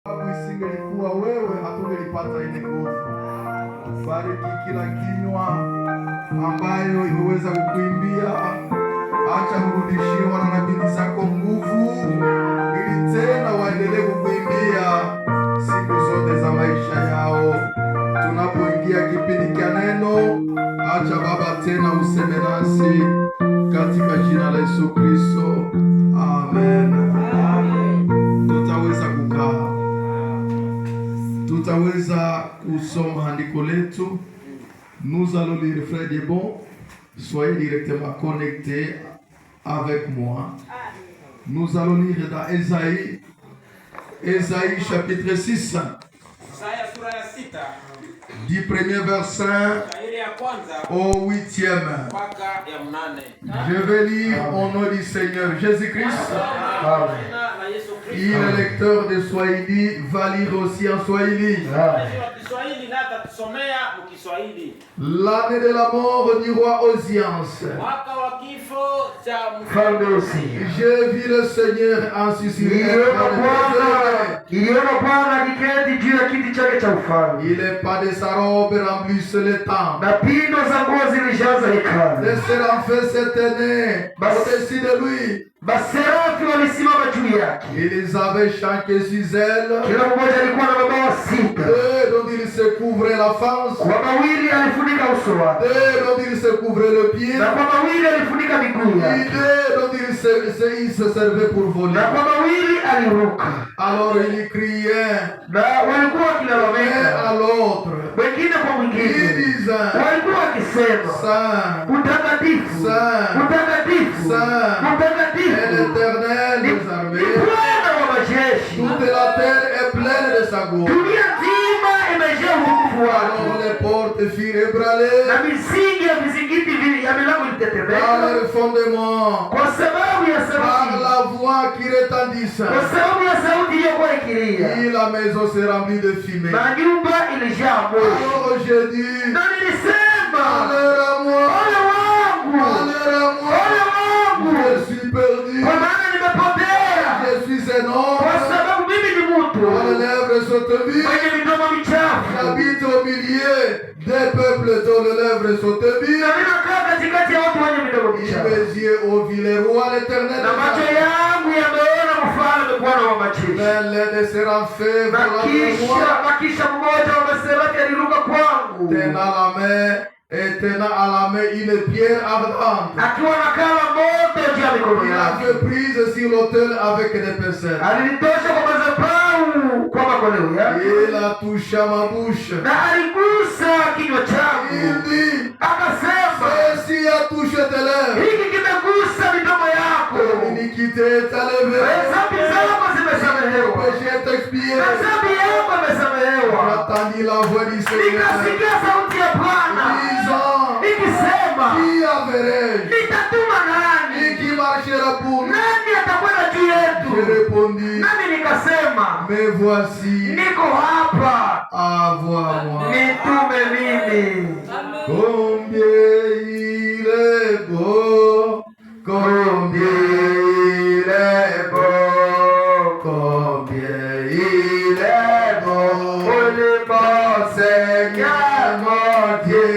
Isingelikuwa wewe, hatungelipata ile nguvu. Bariki kila kinywa ambayo imeweza kukuimbia. Acha kurudishie wana na binti zako nguvu, ili tena waendelee kukuimbia siku zote za maisha yao. Tunapoingia kipindi cha neno, acha Baba tena useme nasi katika jina la Yesu Kristo. Amen. Tutaweza kukaa. Tutaweza kusoma andiko letu. Nous allons lire, frère des bons. Soyez directement connectés avec moi. Nous allons lire dans Ésaïe. Ésaïe chapitre 6. Du premier verset au 8e. Je vais lire au nom du Seigneur Jésus-Christ. Il est lecteur de Swahili, va lire aussi en Swahili. L'année de la mort du roi Ozias. J'ai vu le Seigneur ainsi sur il est pas de sa robe remplissent le temple. Les séraphins s'éteignaient au-dessus de lui. Baserafi walisimama juu yake. Ils avaient chacun sur elle. Kila mmoja alikuwa na mabawa sita. Dont il se couvrait la face. Kwa mawili alifunika uso wake. Dont il se couvrait le pied. Na kwa mawili alifunika miguu yake. Dont il se servait pour voler. Na kwa mawili aliruka. Alors il criait. Na walikuwa wakilalamika à l'autre. wengine kwa mwingine. Walikuwa wakisema, Saint, utakatifu, Saint, utakatifu, Saint, utakatifu est l'Éternel des armées. Bwana wa majeshi. Toute la terre est pleine de sa gloire. Dunia nzima imejaa utukufu wake. Alors les portes furent ébranlées. Na misingi ya vizingiti ya milango ilitetemeka. Par leur fondement. Kwa sababu ya sauti. Par la voix qui retentissait. Kwa sababu ya sauti iliyokuwa ikilia. Et la maison s'est remplie de fumée. Na nyumba ilijaa moshi. Alors j'ai dit, na nilisema, malheur à moi, ole wangu, malheur à moi, ole wangu, je suis perdu, kwa maana nimepotea, je suis un homme, kwa sababu mimi ni mtu dont les lèvres sont tenues, mwenye midomo michafu, j'habite au milieu des peuples dont les lèvres sont tenues, na ninakaa katikati ya watu wenye midomo et michafu, mes yeux ont vu le roi l'Éternel, na macho yangu yameona mfalme Bwana wa majeshi. mais l'un de séraphins na kisha mmoja wa maserafi aliruka kwangu, tenant à la main une pierre ardente. Akiwa na kala moto juu ya mikono Il yake. avait prise sur l'autel avec des pincettes. Alinitosha kwa madhabahu kwa makoleo yake. Il a touché à ma bouche. Na aligusa kinywa changu. Il dit, akasema, ceci a touché tes lèvres. Hiki kimegusa midomo yako. L'iniquité est enlevée. Dhambi zako zimesamehewa. Le péché est expié. Na dhambi yako imesamehewa. J'entendis la voix du Seigneur. Nikasikia sauti ya Bwana ikisema, qui verrai-je? Nitatuma nani? Qui marchera pour nous? Nani atakwenda juu yetu? Je répondis, nami nikasema, mais voici, niko hapa, envoie-moi. nitume mimi. Combien il est beau, combien il est beau, combien il est beau, le bon Seigneur mon Dieu.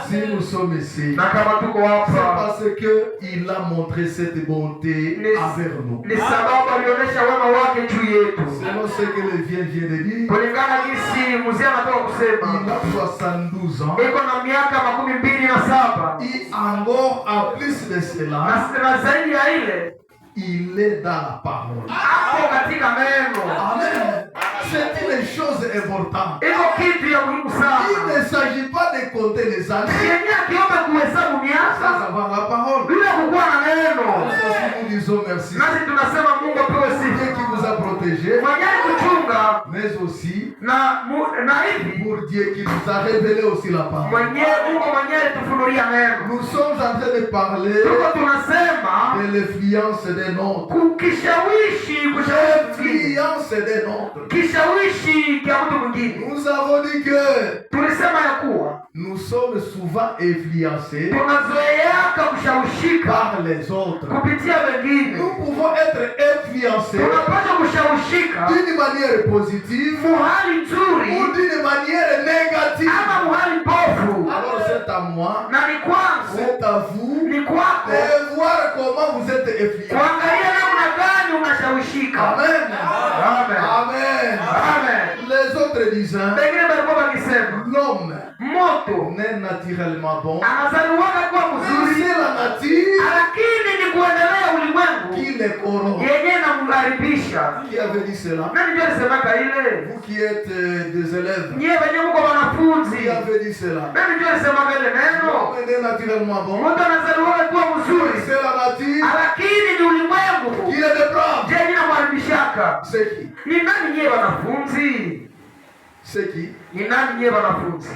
Si nous sommes ici, c'est parce que il a montré cette bonté envers nous. Selon ce que le vieux vient de dire, il a 72 ans. Et encore en plus de cela, il est dans la parole. Amen. important. iko kitu ya muhimu sana. Il ne s'agit pas de compter les années Yenyewe akiomba kuhesabu miaka sans avoir la parole. bila kukuwa na neno. Nous disons merci. Nasi tunasema Mungu apewe Dieu sifa. qui vous a protégé, Mwenyewe kuchunga mais aussi na hivi pour Dieu qui nous a révélé aussi la parole. mwenyewe Mungu mwenyewe tufunulia neno. Nous sommes en train de parler Tuko tunasema de l'influence des nôtres. kukishawishi L'influence des nôtres. kishawishi kia mtu mwingine. Nous avons dit que Tulisema ya kuwa nous sommes souvent influencés tunazoeaka kushawishika par les autres. kupitia wengine. Nous pouvons être influencés Tunapaswa kushawishika d'une manière positive muhali nzuri ou d'une manière négative. ama muhali mbovu. Alors c'est à moi, Na ni kwangu, c'est à vous ni kwako de voir comment vous êtes influencés. kuangalia namna gani unashawishika. Amen. Amen. Amen. Amen. Les autres disant, Wengine walikuwa wakisema l'homme moto n'est naturellement bon, anazaliwaka kuwa mais mzuri, c'est la nature lakini ni kuendelea ulimwengu qui les corrompt. yenyewe inamharibisha. Qui avait dit cela? Nani ndio alisemaka ile? Vous qui êtes des élèves, Nyewe wenyewe mko wanafunzi. qui avait dit cela? Nani ndio alisemaka ile neno? L'homme n'est naturellement bon, Moto anazaliwaka kuwa mais mzuri, c'est la nature lakini ni ulimwengu qui les déprave. yenyewe inamharibishaka. C'est qui? Ni nani nyewe wanafunzi? C'est qui? Ni nani nyewe wanafunzi?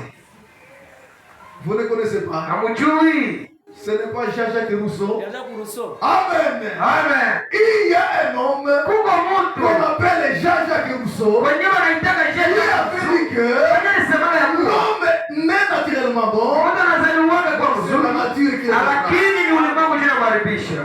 Vous ne connaissez pas? Hamujui? Ce n'est pas Jean-Jacques Rousseau. Rousseau. Amen. Amen. Il y a un homme Kuko mtu qu'on appelle Jean-Jacques Rousseau. wenyewe wanaitaka Il avait dit que wenyewe alisemaka ya kuwa l'homme n'est naturellement bon, moto anazaliwaka kuwa c'est la mzuri, nature qui les déprave. lakini ni ulimwengu ndio unamharibisha.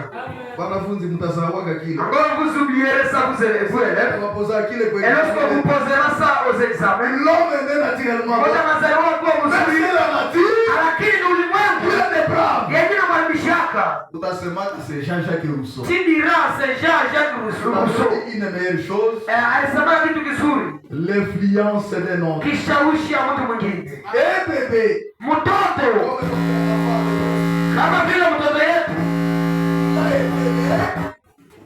Wanafunzi mtasawaga kile. Encore vous oubliez ça, vous élèves. Tunapoza kile Et kwenye. lorsque vous poserez ça aux examens, L'homme n'est naturellement moto bon, anazaliwa kuwa mais mzuri, c'est la nature lakini ni qui ulimwengu les déprave. yenyewe inamharibishaka. Tutasema que c'est Jean-Jacques Rousseau. Tu diras c'est Jean-Jacques Rousseau. Tunasema une meilleure chose, Alisema kitu kizuri, l'influence des nôtres. kishawishi ya mtu mwingine. Eh bébé, Mtoto kama vile mtoto yetu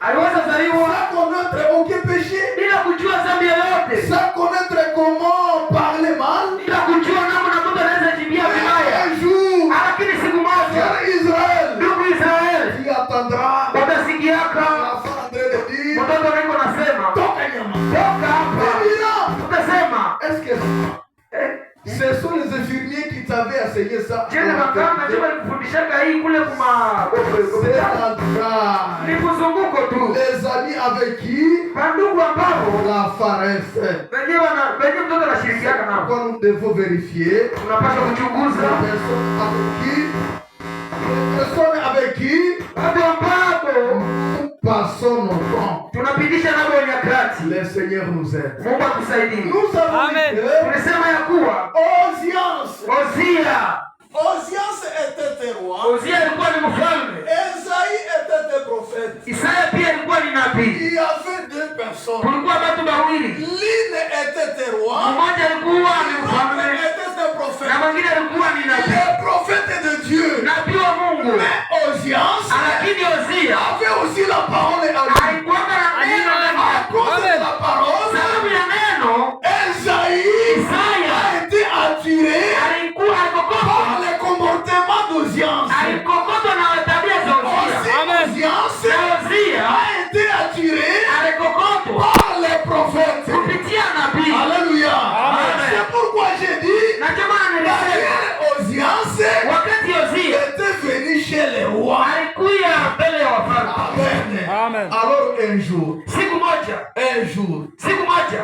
aliweza zaliwa sans connaître aucun péché, bila kujua dhambi yoyote, sans connaître comment parler mal. bila kujua namna mtu anaweza jibia vibaya. Un jour, Lakini siku moja, car Israël ndugu Israeli, qui attendra utasikiaka l'enfant en train de dire, mtoto niko nasema toka nyama. toka hapa, utasema Est-ce que ce sont les infirmiers qui t'avaient enseigné ça? jene makanga ndio walikufundishaka hii kule kuma C'est l'endroit. ni mzunguko tu, Les amis avec qui mandugu ambao la farce. wenyewe mtoto anashirikiana nao. Pourquoi nous devons vérifier Tunapaswa kuchunguza les personnes avec qui watu ambao nous passons nos temps. tunapitisha nabo nyakati. Le Seigneur nous aide. Mungu atusaidie. Nous avons Amen. dit que Tulisema ya kuwa Ozia Ozias était roi, Ozia alikuwa ni mfalme, Esaïe était un prophète. Isaya pia alikuwa ni nabii. Il y avait deux personnes. Kulikuwa watu wawili, L'une était roi, mmoja alikuwa ni l'autre mfalme était un prophète. na mwingine alikuwa ni nabii, Le prophète de Dieu. nabii wa Mungu. Mais Ozias Lakini Ozia avait aussi la parole à lui. alikuwa na neno ndani À yake. cause de la parole, Sababu ya neno, Esaïe Isaya a été attiré alikuwa alikokotwa, par le comportement d'Ozias. alikokotwa na tabia za Ozia. Ozias Na Ozia a été attiré alikokotwa par les prophètes. kupitia nabii. Alléluia. Amen. C'est pourquoi j'ai dit, Na ndio maana nilisema d'ailleurs, Ozias wakati Ozia était venu chez les rois. alikuya mbele ya wafalme. Amen. Amen. alors un jour, Siku moja, siku moja,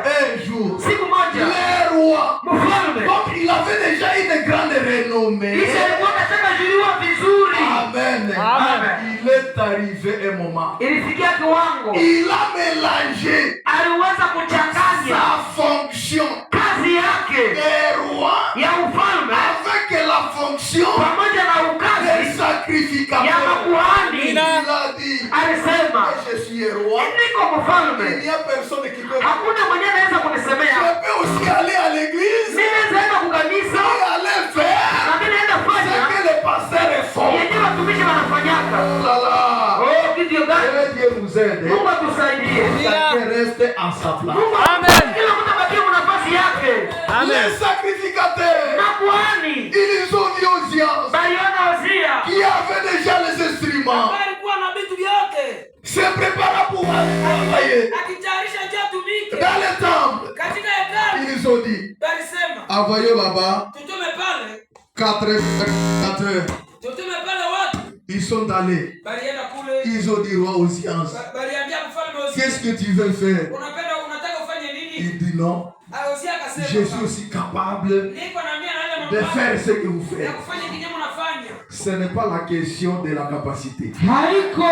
Les rois, mfalme comme il avait déjà une grande renommée. kisha alikuwa katika juliwa vizuri. Amen. Amen. il est arrivé un moment. Ilifikia kiwango Il a mélangé aliweza kuchanganya sa fonction kazi yake de roi ya ufalme avec la fonction pamoja na de ukazi ya sacrificateur. makuhani. Il a dit, Alisema je suis roi. niko mfalme, Il n'y a personne qui peut. hakuna mwenye anaweza Je kunisemea. peux aussi aller à l'église Mimi naweza enda kukanisa et aller faire na mimi naenda ce fanya que les pasteurs font. yenyewe watumishi wanafanyaka. Oh là là. Oh, kitu gani? Que Dieu nous aide. Mungu atusaidie. Chacun reste en sa place. Mungu Amen. kila mtu abakie nafasi yake. Les sacrificateurs, makuhani ils ont vu Ozias baliona Uzia qui avait déjà les instruments, alikuwa na vitu vyote, se préparant pour aller travailler akitayarisha njia tumike dans le temple. katika hekalu. Ils ont dit, Balisema envoyons là-bas tutume pale, 4 sacrificateurs. tutume pale watu. Ils sont allés. Balienda kule, Ils ont dit, roi Ozias, baliambia mfalme Uzia, qu'est-ce que tu veux faire? unataka ufanye nini? Il dit non, Uzia akasema, je suis aussi capable niko na mia na ile de mambo faire ce que vous ya faites. kufanya kinyume unafanya. Ce n'est pas la question de la capacité. Haiko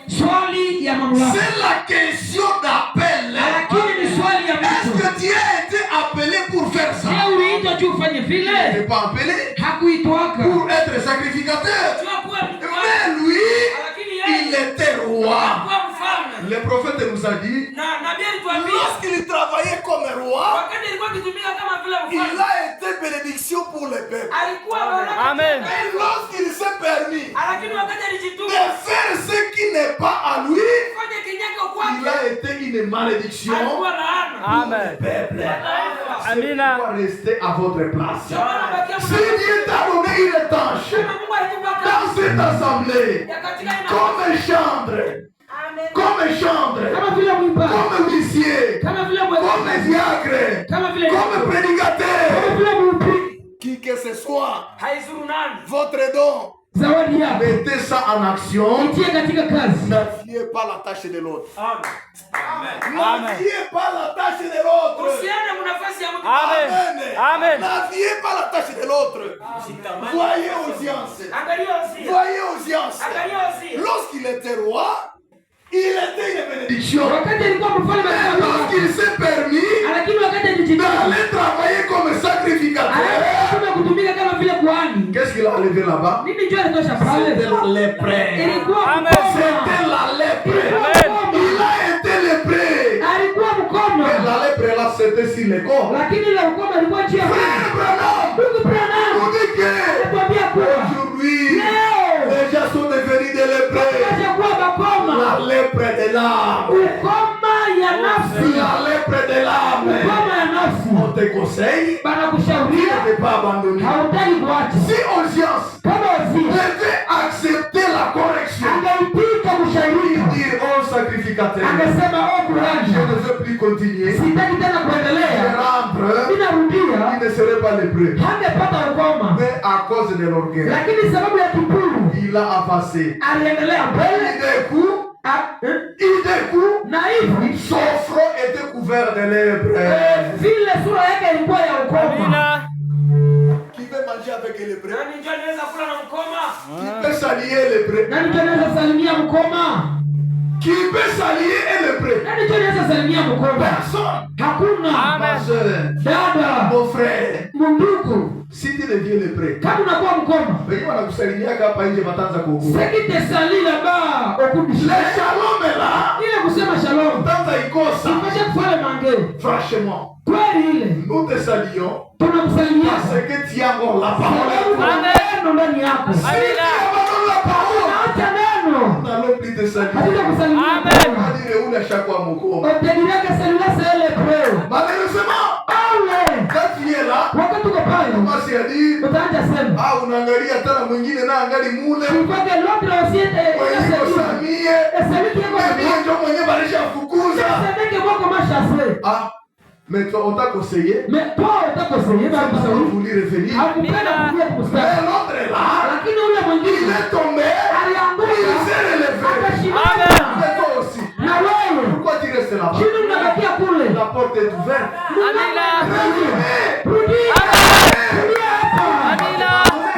swali ya mamlaka, C'est la question d'appel. lakini ni swali ya Est-ce mtu. que tu as été appelé pour faire ça? Je uliitwa tu ufanye Tu vile? n'es pas appelé Hakuitwaka. pour être sacrificateur. Jua kuwa mfalme, Mais lui, lakini il yeye était roi. kuwa mfalme. Le prophète nous a dit, Na nabii alituambia Lorsqu'il travaillait comme roi, wakati alikuwa akitumika kama vile il mfalme, a été bénédiction pour le peuple. alikuwa baraka. Amen. Et lorsqu'il s'est permis Lakini wakati de alijituma faire ce qui n'est pas à lui, kufanya kinyake il kwake, a été une malédiction. alikuwa laana. Amen. Peuple. Mataifa. Amina. Vous rester à votre place. Ndio maana bakia Si Dieu t'a donné une tâche kama Mungu alitupa dans kazi cette assemblée, ya katika ina comme chantre, comme chantre, Kama vile mwimbaji, comme huissier, kama vile comme mwenzi, diacre, kama vile comme prédicateur. kama vile mhubiri. qui que ce soit, haizuru nani. votre don, Zawadi yako Mettez ça en action. itie katika kazi. n'aviez pas la tâche de l'autre. Amen. N'aviez pas la tâche de l'autre. Usiende munafasi ya mtu. Amen. Amen. N'aviez pas la tâche de l'autre. Voyez Ozias. Angalia Uzia. Voyez Ozias. Angalia Uzia. Lorsqu'il était roi, il était une bénédiction. Wakati alikuwa mfalme Mais alikuwa lorsqu'il s'est permis lakini wakati alijituma d'aller travailler comme sacrificateur, alikuwa kutumika kama vile kuhani. qu'est-ce qu'il a enlevé là-bas? Nini njoo alitosha pale? C'était la lèpre. Ilikuwa Amen. C'était mkono. la lèpre. Ilikuwa Amen. mkono. Il a été lépré. Alikuwa mkono. Mais la lèpre là, c'était sur le corps. Lakini ile mkono alikuwa juu ya Frère Branham, Ndugu Branham on dit que anatuambia kuwa aujourd'hui, leo les gens sont devenus des lépreux. kaja kuwa bakoma. La lèpre de l'âme. Ukoma ya nafsi. La lèpre de l'âme. Ukoma ya nafsi. On te conseille Banakushauria de ne pas abandonner. hautaki kuacha. Si Ozias Kama Uzia devait accepter la correction, angeipika kushauriwa, dire au sacrificateur, angesema oh je kuhani, ne veux plus continuer, sitaki tena je kuendelea, rentre, ninarudia. il ne serait pas lépreux. Hangepata ukoma, Mais à cause de l'orgueil, lakini sababu ya kiburi il a avancé. aliendelea mbele. D'un coup, Na hivi son front était couvert de lèpre. vile sura yake ilikuwa ya ukoma. Amina. Qui veut manger avec les lépreux? Nani njoo anaweza kula na mkoma? Qui peut s'allier lépreux? Nani ndio anaweza salimia mkoma? Qui peut s'allier et lépreux? Nani ndio anaweza salimia mkoma? Personne. Hakuna. Amen. Ma soeur, Dada, mon frère, mundugu, si tu deviens lépreux, kama unakuwa mkoma, wengine wanakusalimiaka hapa nje wataanza kuogopa. sekite salila ba Le okudisha. shalom est là. Ile kusema shalom. Utaanza ikosa. Sipashe kufanya mangeo. Franchement, Kweli ile. nous te saluons Tunakusalimia. parce que tu as encore la parole. Sababu kuna neno ndani yako. Si tu abandonnes la parole, Acha neno. nous n'allons plus te saluer. Hatutakusalimia. Amen. On va dire où la chaque fois mon corps. Utajiraka salila sele preo. Malheureusement, Awe. quand tu es là, Wakati uko pale. commence à dire, Utaanza sema. ah, unaangalia tena mwingine na angali mule. Mpaka l'autre aussi Mwenye kosamie. esemiki yako Mwenye ndio mwenye barisha fukuza. esemiki mwako mashase. Ah, mais toi, on t'a conseillé. Mais toi utakoseye Tu na n'as pas kushauri. voulu revenir. Hakupenda kuja Mais kumstari. l'autre est là. Lakini ule Il mwingine est tombé. alianguka. Il s'est relevé. Akashimama. Mais toi aussi. Na wewe. Pourquoi tu restes là-bas? Chini unabakia kule. La porte est ouverte. Amina. Rudia. Rudia hapa. Amina.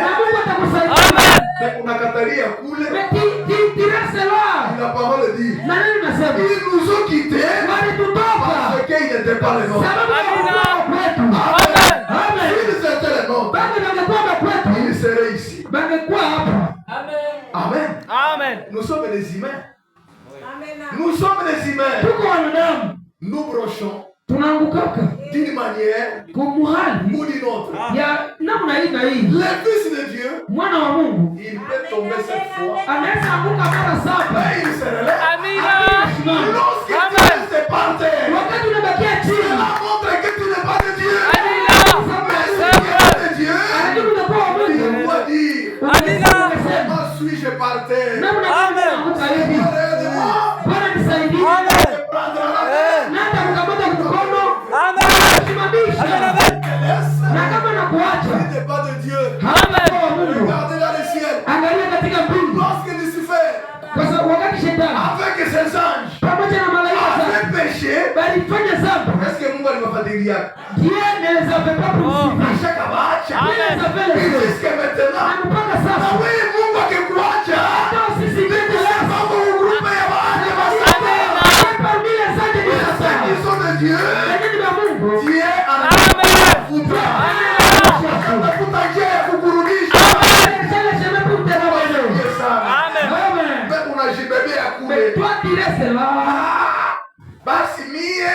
Na Mungu atakusaidia. Amen. Mais on a Kataria coulé. Mais tu restes là. La parole dit. Na nini nasema? Ils nous ont quittés Walitutoka. parce qu'ils n'étaient pas les nôtres. Sababu ya Amina. kuwa kwetu. Amen. Amen. S'ils étaient les nôtres, Bado bangekuwa kwetu. ils seraient ici. Bangekuwa hapa. Amen. Amen. Nous sommes des humains. Nous sommes des humains. Tuko wanadamu. Nous brochons Tunaangukaka d'une manière kumuhali ou d'une autre. ya namna hii na hii. Le Fils de Dieu, Mwana wa Mungu il peut tomber cette fois. anaweza anguka mara saba. Mais il se relève. Amina. Lorsque tu Amen. restes par terre, Wakati unabakia chini, cela montre que tu n'es pas de Dieu. Amina. Mungu aliwafadhilia. Dieu ne les avait pas crucifiés. Ashaka waacha. Dieu les avait laissés. Jusqu'à maintenant. Na mpaka Na sasa. wewe Mungu akikuacha. Hata sisi Ni sababu ugrupe ya wale parmi les anges de qui sont de Dieu. Dieu wa Mungu. Dieu anatafuta. Anatafuta njia ya kukurudisha. Wewe unajibebea kule. Mais toi tu restes là. Basi mie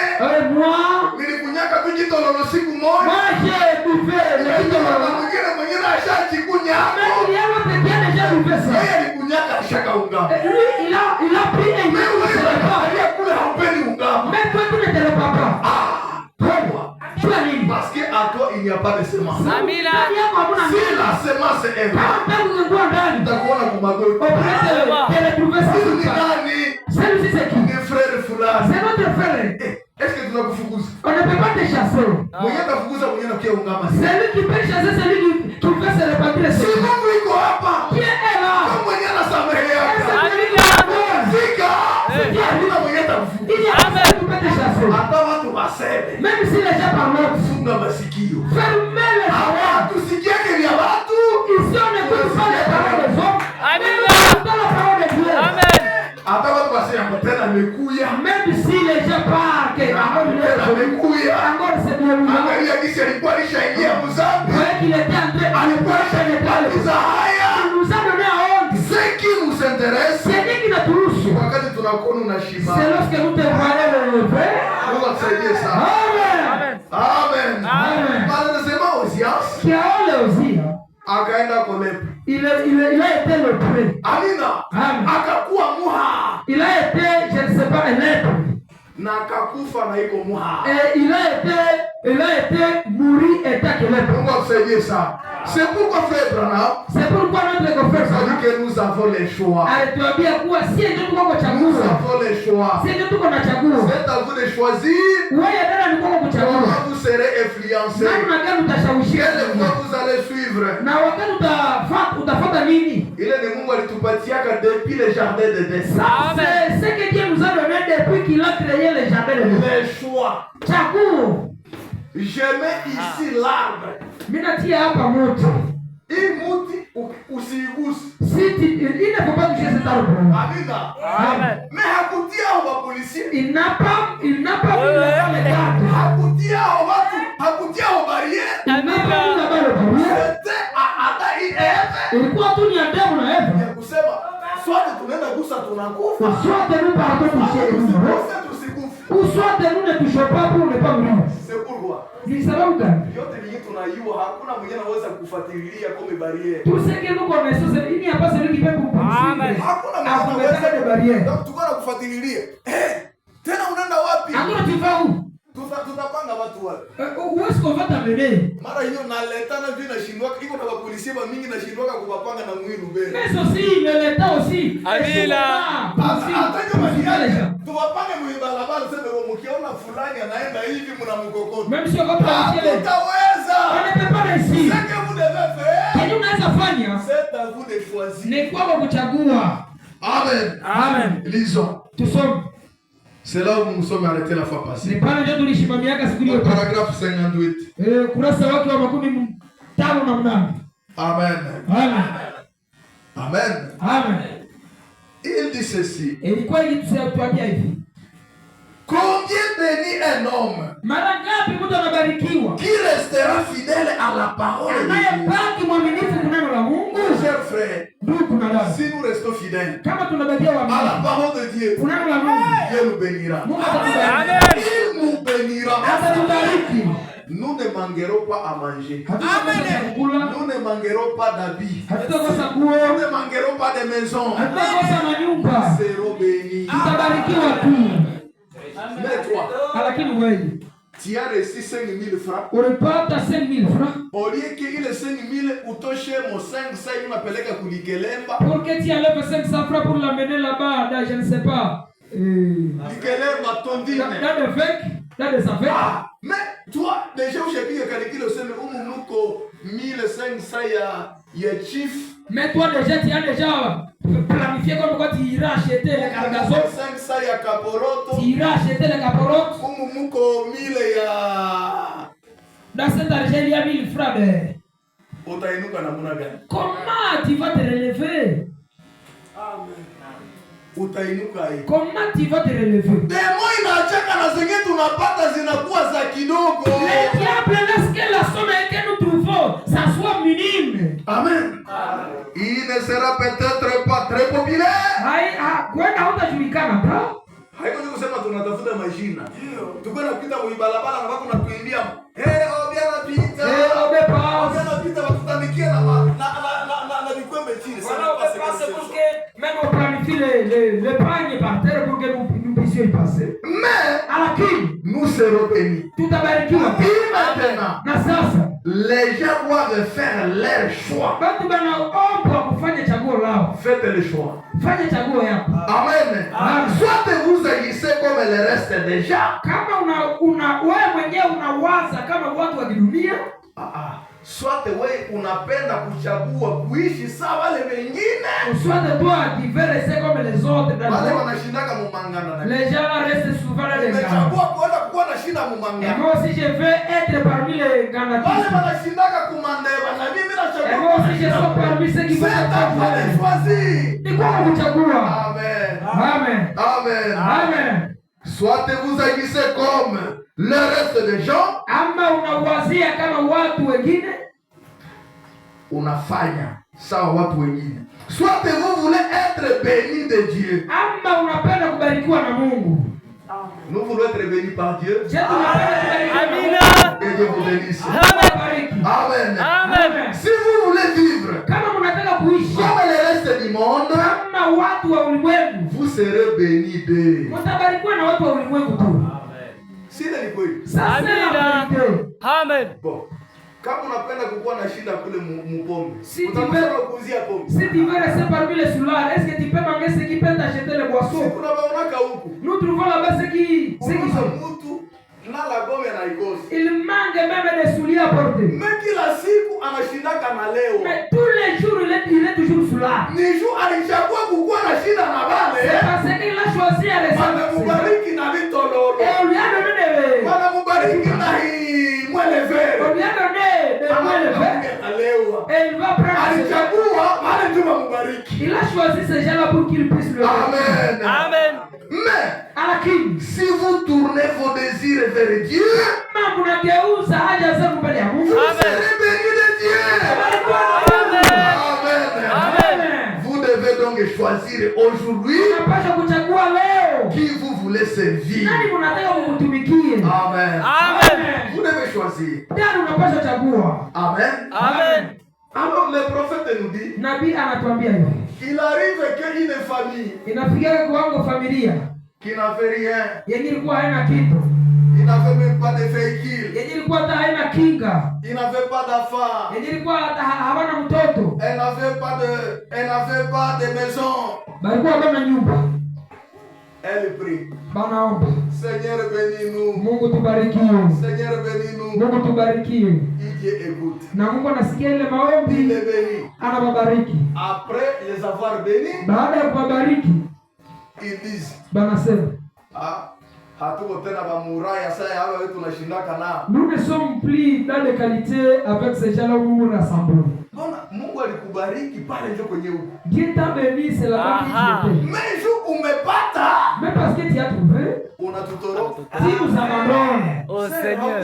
Moi nilikunyaka tu kitololo siku moja. j'ai bouffé le kitololo. Mwingine mwenyewe ashachikunya hapo. Mais il y a un autre qui a déjà bouffé ça. Yeye alikunyaka ashakaunga. Lui il a pris un Wewe unataka kule haupendi unga. mais toi tu ne te le pas pas. Pourquoi? Tu as dit Parce que à toi il n'y a pas de semence. Amina. Si la semence est là, utakuona kumagoti. Huyu ni nani? Celui-ci c'est qui? Ni frère fulani. C'est notre frère. Est-ce que tunakufukuza? On ne peut pas te chasser. Mwenye atafukuza mwenye anakia ungama. Celui qui peut chasser, celui qui fait se répartir. Si Mungu iko hapa. Qui est là? Kama mwenye anasameheaka. Fika. Hakuna mwenye atakufukuza. Il y a personne qui peut te chasser. Hata watu waseme. Même si les gens parlent, Funga masikio. fermez les oreilles. Tusikiake vya watu. Ici on n'écoute pas les paroles des hommes. Mais on entend la parole de Dieu. Hata watu waseme tena amekuya. Même si les gens parlent que Amekuya. encore c'est bien lui. Angalia kisi alikuwa alishaingia mzambi. Voyez qu'il était entré à Alikuwa alishapatiza haya. Il nous a donné à honte. Ce qui nous intéresse. C'est lui qui nous touche. Wakati tunakuona unashima. C'est lorsque nous te voyons lever. Mungu atusaidie sana. Amen. Amen. Amen. Anasema Ozias Qui a olé aussi. akaenda kolepo. Il a été le prêtre. Amina. Amen. Akakuwa muha. Il a été, je ne sais pas, un lèpre. Na akakufa na iko muha. Et il a été mouru état que lèpre. Mungu atusaidie sana. C'est pourquoi frère Branham. C'est pourquoi notre confrère Ça dit que nous avons les choix. alituambia kuwa si ndio tuko Nous kuchagua. avons les choix. Si ndio tuko na chagua. C'est à vous de choisir. Wewe dada ni kwa kuchagua. Comment vous serez influencé. Namna gani utashawishika? Quelle voie vous allez suivre. Na wakati utafuata nini? Ile ni Mungu alitupatiaka depuis le jardin de Éden. C'est ce que Dieu nous a donné depuis qu'il a créé le jardin de Dieu. Les choix. Chagua. Je mets ici l'arbre. Mimi natia hapa moto. Hii muti usiigusi. Si il ne faut pas toucher cet arbre. Amina. Amen. Mais hakutia wa polisi. Il n'a pas mis les gardes. Hakutia watu, hakutia wa barrière. Il n'a pas mis là-bas le barrière. C'était Ada et Eve. Ilikuwa tu ni Adamu na Eva. Ya kusema swali tunaenda gusa tunakufa. Soit nous partons toucher nous. Ou soit nous ne touchons pas pour ne pas mourir. C'est pourquoi. Ni sababu gani? Yote ni tunayua hakuna mwenye anaweza kufuatilia kama barrière. Tout ce que nous connaissons, c'est il n'y a pas celui qui peut nous poursuivre. Hakuna mwenye anaweza de barrière. Donc tukana kufuatilia. Tena unaenda wapi? Encore tu vas où? Tutapanga watu wapi? Où est-ce qu'on va t'amener? Mara hiyo naletana vile nashindwaka iko na polisi ba mingi nashindwaka kupapanga na mwili mbele. Mais aussi, mais l'État aussi. Amina. Hata kama ni yale tuwapange mwili barabara sema mkiona fulani anaenda hivi mnamkokota. Même si on va planifier les... Tutaweza. On ne peut pas réussir. Ce que vous devez faire. Kenye unaweza fanya C'est à vous de choisir. ni kwako kuchagua. Amen. Amen. Lisons. Tusome. C'est là où nous sommes arrêtés la fois passée. Ni pale ndio tulishimamiaka siku ile. Paragraphe 58. Kurasa wake wa 15 Amen. Amen. Amen. Amen. Il dit ceci. Ilikuwa ikituambia hivi. Combien béni un homme Mara ngapi mtu anabarikiwa? qui restera fidèle à la parole de Dieu. Anayebaki mwaminifu kwa neno la Mungu. Chers frères, Ndugu na dada. si nous restons fidèles Kama tunabakia à la waaminifu parole de Dieu, kwa neno la Mungu, Dieu nous bénira. Mungu atatubariki. Il nous bénira. Atatubariki. Nous ne manquerons pas à manger. Hatutakosa chakula. Nous ne manquerons pas d'habits. Hatutakosa Nous nguo. ne manquerons pas de maisons. Hatutakosa manyumba. Nous serons bénis. Tutabarikiwa tu. Mais toi, Lakini wewe tu as reçu 5 000 francs. ulipata 5,000 francs. Au lieu que ile 5 000 utoshe mo 5 sasa unapeleka kulikelemba. Pour que tu enlèves 500 francs pour l'amener là-bas, dans, je ne sais pas. Likelemba tondine. Dans des fake, dans des affaires. Ah, mais toi, déjà ushapiga calcul useme umunuko 1500 ya chief. Mais toi déjà, tu as déjà planifié comme quoi tu iras acheter les cargaisons. 500 ya kaporoto. Tu iras acheter les caporotes. Umunuko 1000 ya Dans cet argent, il y a 1000 francs. Utainuka namna gani? Comment tu vas te relever? Utainuka hii. Comment tu vas te relever? Demo inacheka na zenye tunapata zinakuwa za kidogo. Le diable laisse que la somme que nous trouvons, ça soit minime. Amen. Il ne sera peut-être pas très populaire. Kwenda hutajulikana bro. Haiko ni kusema tunatafuta majina. Tuko na kupita kwa barabara na watu natuimbia. Obiana pita. Obiana pita watutandikia na vikwembe chini. Même on planifie le panier par terre pour que nous puissions y passer. Mais à la qui nous serons bénis. Tout à l'heure. Maintenant. Na sasa. Les gens doivent faire leur choix. Batu banaombwa kufanya chaguo lao. Faites le choix. Fanya chaguo yako. Amen. Soit vous agissez comme le reste des gens. Kama wewe mwenyewe unawaza kama watu wa dunia. Soit wewe unapenda kuchagua kuishi sawa wale wengine. Soit toi qui veux rester comme les autres. Wale wanashindaka mumangana na. Les gens restent souvent les gars. Nimechagua kuwa na shinda mumangana. Et moi aussi je veux être parmi les ganatistes. Wale wanashindaka kumandeva na mimi nachagua. Et moi aussi je suis parmi ceux qui vont choisir. Ni kwa kuchagua. Amen. Amen. Amen. Amen. Soit vous agissez comme le reste des gens, ama unawazia kama watu wengine, unafanya sawa watu wengine. Soit vous voulez être béni de Dieu, ama unapenda kubarikiwa na Mungu. Nous voulons être bénis par Dieu. Amen. Et Dieu vous bénisse. Amen. Amen. Si vous voulez vivre kama mnataka kuishi comme le reste du monde, kama watu wa ulimwengu, vous serez bénis de. Mtabarikiwa na watu wa ulimwengu tu. Si ni kweli. Amen. Bon. Kama unapenda kukuwa na shida kule mupombe, utakusema kuuzia pombe. Si tu veux rester parmi les soulards, est-ce que tu peux manger ce qui peut t'acheter les boissons? Kuna baonaka huku. Nous trouvons là-bas ceux qui sont. Mtu na la gome na ikosi. Il manque même des souliers à porter. Mais kila siku anashindaka na leo. Mais tous les jours il est toujours soulard. Ni jour alichagua kukuwa na shida na bale. C'est parce qu'il a choisi à rester. Anamubariki na vitololo. Et on lui a donné des. Anamubariki na hii mwele vere. On lui a donné des mwele vere. Et il va prendre. Alichagua wale tu mubariki. Il a choisi ces gens-là pour qu'ils puissent le. Amen. Amen. Mais à la king, si vous tournez vos désirs vers Dieu, vous serez bénis de Dieu. Amen. Amen. Vous devez donc choisir aujourd'hui qui vous voulez servir. Amen. Amen. Vous devez choisir. Amen. Amen. Alors le prophète nous dit, il arrive qu'une famille qui n'avait rien, il n'avait même pas de véhicule, il n'avait pas d'enfants, elle n'avait pas de maison. Elle prie. Seigneur bénis-nous. Mungu tubariki. Seigneur bénis-nous. Mungu tubariki. Dieu écoute. Na Mungu anasikia ile maombi. Il les bénit. Anawabariki. Après les avoir bénis, baada ya kuwabariki, ils disent, banasema, hatuko tena bamuraya sasa hapa wetu tunashindaka nao. Nous ne sommes plus dans les qualités avec ces gens-là où nous nous rassemblons. Mungu alikubariki pale ndio kwenye huko. Dieu t'a béni, c'est là-bas que tu étais. Mais jour umepata, mais parce que tu as trouvé, unatutoroka. Tu nous abandonnes. Oh Seigneur.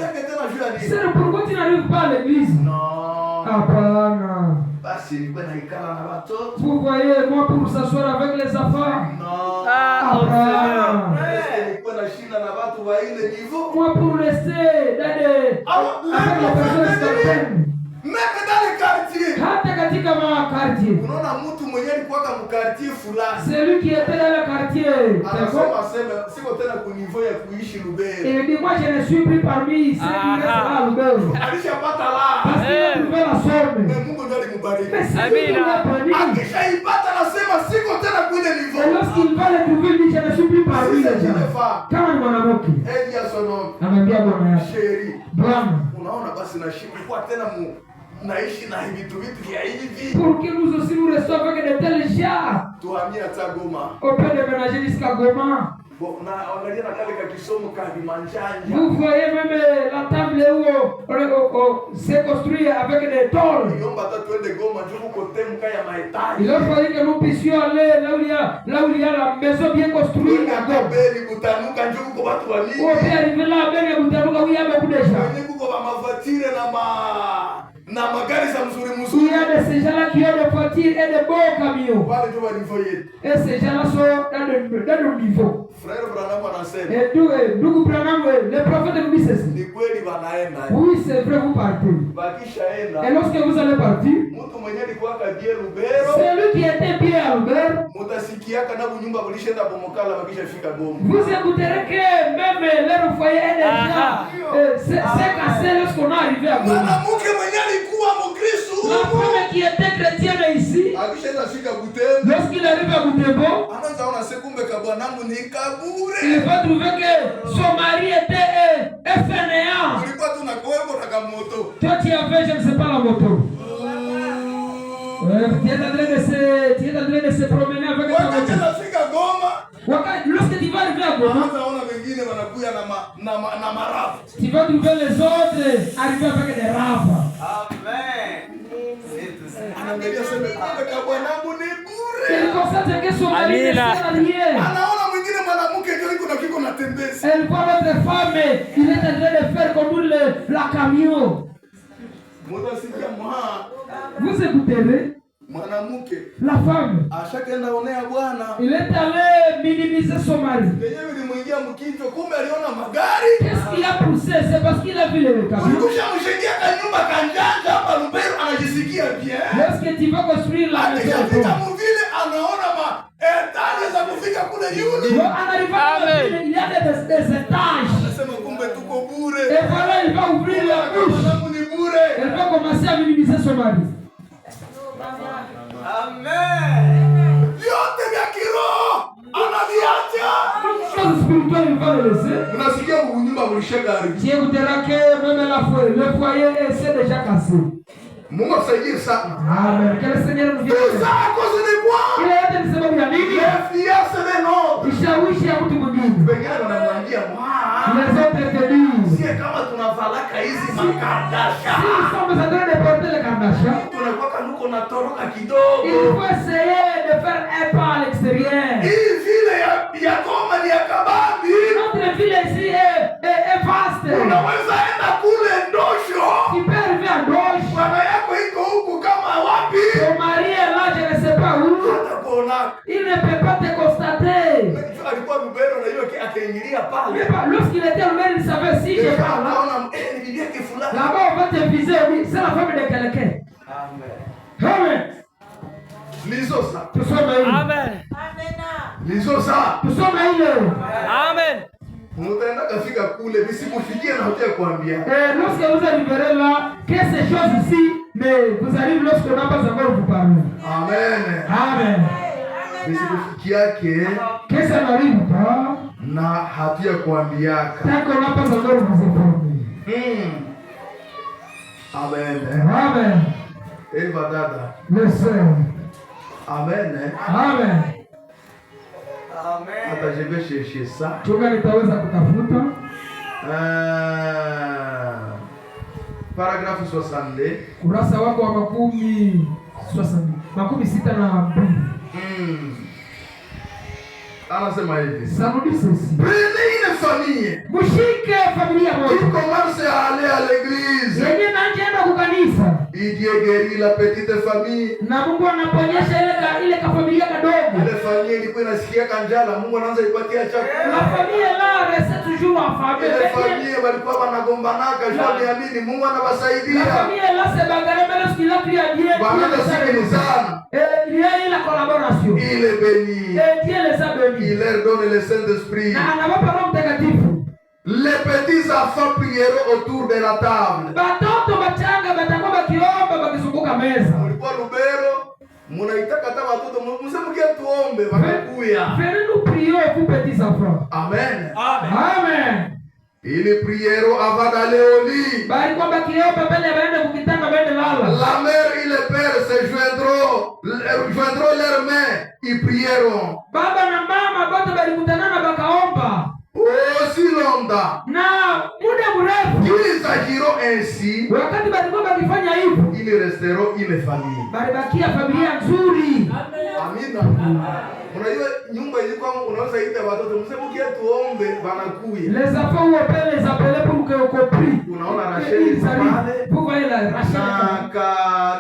C'est pourquoi tu n'arrives pas à l'église. Non. Hapana. Basi nilikuwa naikala na watoto. Vous voyez, moi pour s'asseoir avec les enfants. Non. Hapana. Nilikuwa nashinda na watu wa ile niveau. Moi pour rester dans les avec les personnes certaines. Même dans les quartiers. Hata katika quartier. Unaona mtu mwenyewe alikuwa kama quartier fulani. Celui qui était dans le quartier. Anasema siko tena ku niveau ya kuishi Lubero. Et dit moi je ne suis plus parmi ceux qui restent à Lubero. Alishapata la. Parce qu'il a trouvé la somme. Mais Mungu ndiye alimbariki. Amina. Akishaipata anasema siko tena kwenye niveau. Et lorsqu'il va le trouver, il dit je ne suis plus parmi les gens. Kama ni mwanamke. Eddie asono. Anambia bwana yake. Chérie. Bwana. Unaona basi na shida kwa tena naishi na vitu vya hivi. Pour que nous aussi nous restons avec de tels gens. Tuhamia hata Goma. On peut déménager jusqu'à Goma. Bon, na angalia na kale ka kisomo ka Bimanjanja. Vous voyez même la table où s'est construit avec des tôles. Il a fallu que nous puissions aller là où il y a la maison bien construite. Ou bien arriver là, où il y a beaucoup de gens. Il y a de ces gens-là qui ont des voitures et des beaux camions. Et ces gens-là sont dans le niveau. Et d'où Branham, le prophète nous dit ceci. Oui, c'est vrai, vous partez. Et lorsque vous allez partir, c'est lui qui était bien à Lubero. Vous écouterez que même leur foyer est déjà c'est cassé lorsqu'on est arrivé à Goma. La femme qui était chrétienne ici, lorsqu'il arrive à Butembo, il va trouver que son mari était fainéant. Toi tu avais, je ne sais pas, la moto. Tu es en train de se promener avec ta moto. Lorsque tu vas arriver à Goma, tu vas trouver les autres arriver avec des raves. Il constate que son mari ne sert à rien. Elle voit notre femme, il est en train de faire conduire la camion. Vous écouterez? La femme, il est allé minimiser son mari. Qu'est-ce qu'il a poussé? C'est parce qu'il a vu le camion. Lorsque tu vas construire la maison, en arrivant à la ville, il y a des étages. Et voilà, il va ouvrir la bouche. Elle va commencer à minimiser son mari. Amen. Yote vya kiroho anaviacha. Spirituel, il va le laisser. Tu écouteras que même le foyer est déjà cassé. Mungu asaidie sana. Amen. Que le Seigneur nous vienne. Tout ça à cause de quoi? Ile yote ni sababu ya nini? L'influence de l'autre. Ushawishi ya mtu mwingine. Pengine wanamwambia Les autres te disent. Si kama tunavalaka hizi makardasha. Si nous sommes en train de porter les kardasha. Tunakuwa kanuko na toroka kidogo. Il faut essayer de faire un pas à l'extérieur. Hii vile ya Goma ni ya kabambi. Notre ville ici est vaste. Unaweza enda kule Ndosho. Tu peux arriver à Ndosho. Bwana yako iko huku kama wapi? Ton mari est là, je ne sais pas où. Il ne peut pas te constater. Alikuwa Lubero na hiyo akaingilia pale. Lorsqu'il était au maire, il savait si je parle. Là-bas, on va te viser, oui. C'est la femme de quelqu'un. Amen. Amen. Lizosa. Nous sommes là. Amen. Lizosa. Nous sommes là. Amen. Mutaenda kafika kule, msimufikie na hotia kuambia. Lorsque vous arriverez là, que ces choses ici, mais vous arrivez lorsqu'on n'a pas encore vous parler. Amen. Amen. Msimufikiake. Que ça n'arrive pas. Na hatia kuambiaka. Tant qu'on n'a pas encore vous informer. Amen. Amen. Eva dada. Le Seigneur. Amen. Amen. Hata je vais chercher ça. Chunga nitaweza kutafuta. Paragraphe 62. Kurasa wako wa makumi 62. Anasema hivi. Samudi sisi. Prenez une famille. Mushike familia moja. Il commence à aller à l'église. Yenye naenda kukanisa. Il guérit la petite famille. Na Mungu anaponyesha ile familia kadogo. Ile familia ilikuwa inasikia kanjala, Mungu anaanza ipatia chakula. La famille là reste toujours en famille. Ile familia walikuwa wanagombanaka, jambo ya nini? Mungu anawasaidia. La famille là se bagarre mais lorsqu'il a pris à Dieu. Bwana sikilizana. Il y a eu la collaboration. Il est béni. Et Dieu les a bénis. Il leur donne le Saint-Esprit. Na anawapa Roho Mtakatifu. Les petits enfants prieront autour de la table. Batoto bachanga batakuwa bakiomba bakizunguka meza. Mulikuwa Lubero, munaitaka hata watoto msemkie tuombe wakakuya. Venez nous prier vous petits enfants. Amen. Amen. Amen. Ils prieront avant d'aller au lit. Balikuwa bakiomba mbele baende kukitanda baende lala. La mère et le père se joindront leurs mains, ils prieront. Baba na mama bote balikutana bakaomba. Aussi longtemps. Na muda mrefu. Qu'ils agiront ainsi, wakati walikuwa wakifanya hivyo, ils resteront une famille. balibakia familia nzuri. Amina. Unajua nyumba ilikuwa unaweza ita watoto msemukie tuombe banakuya. Les enfants ou appellent les appelés pour que on prie. Unaona Rachel pale. Vous voyez la Rachel.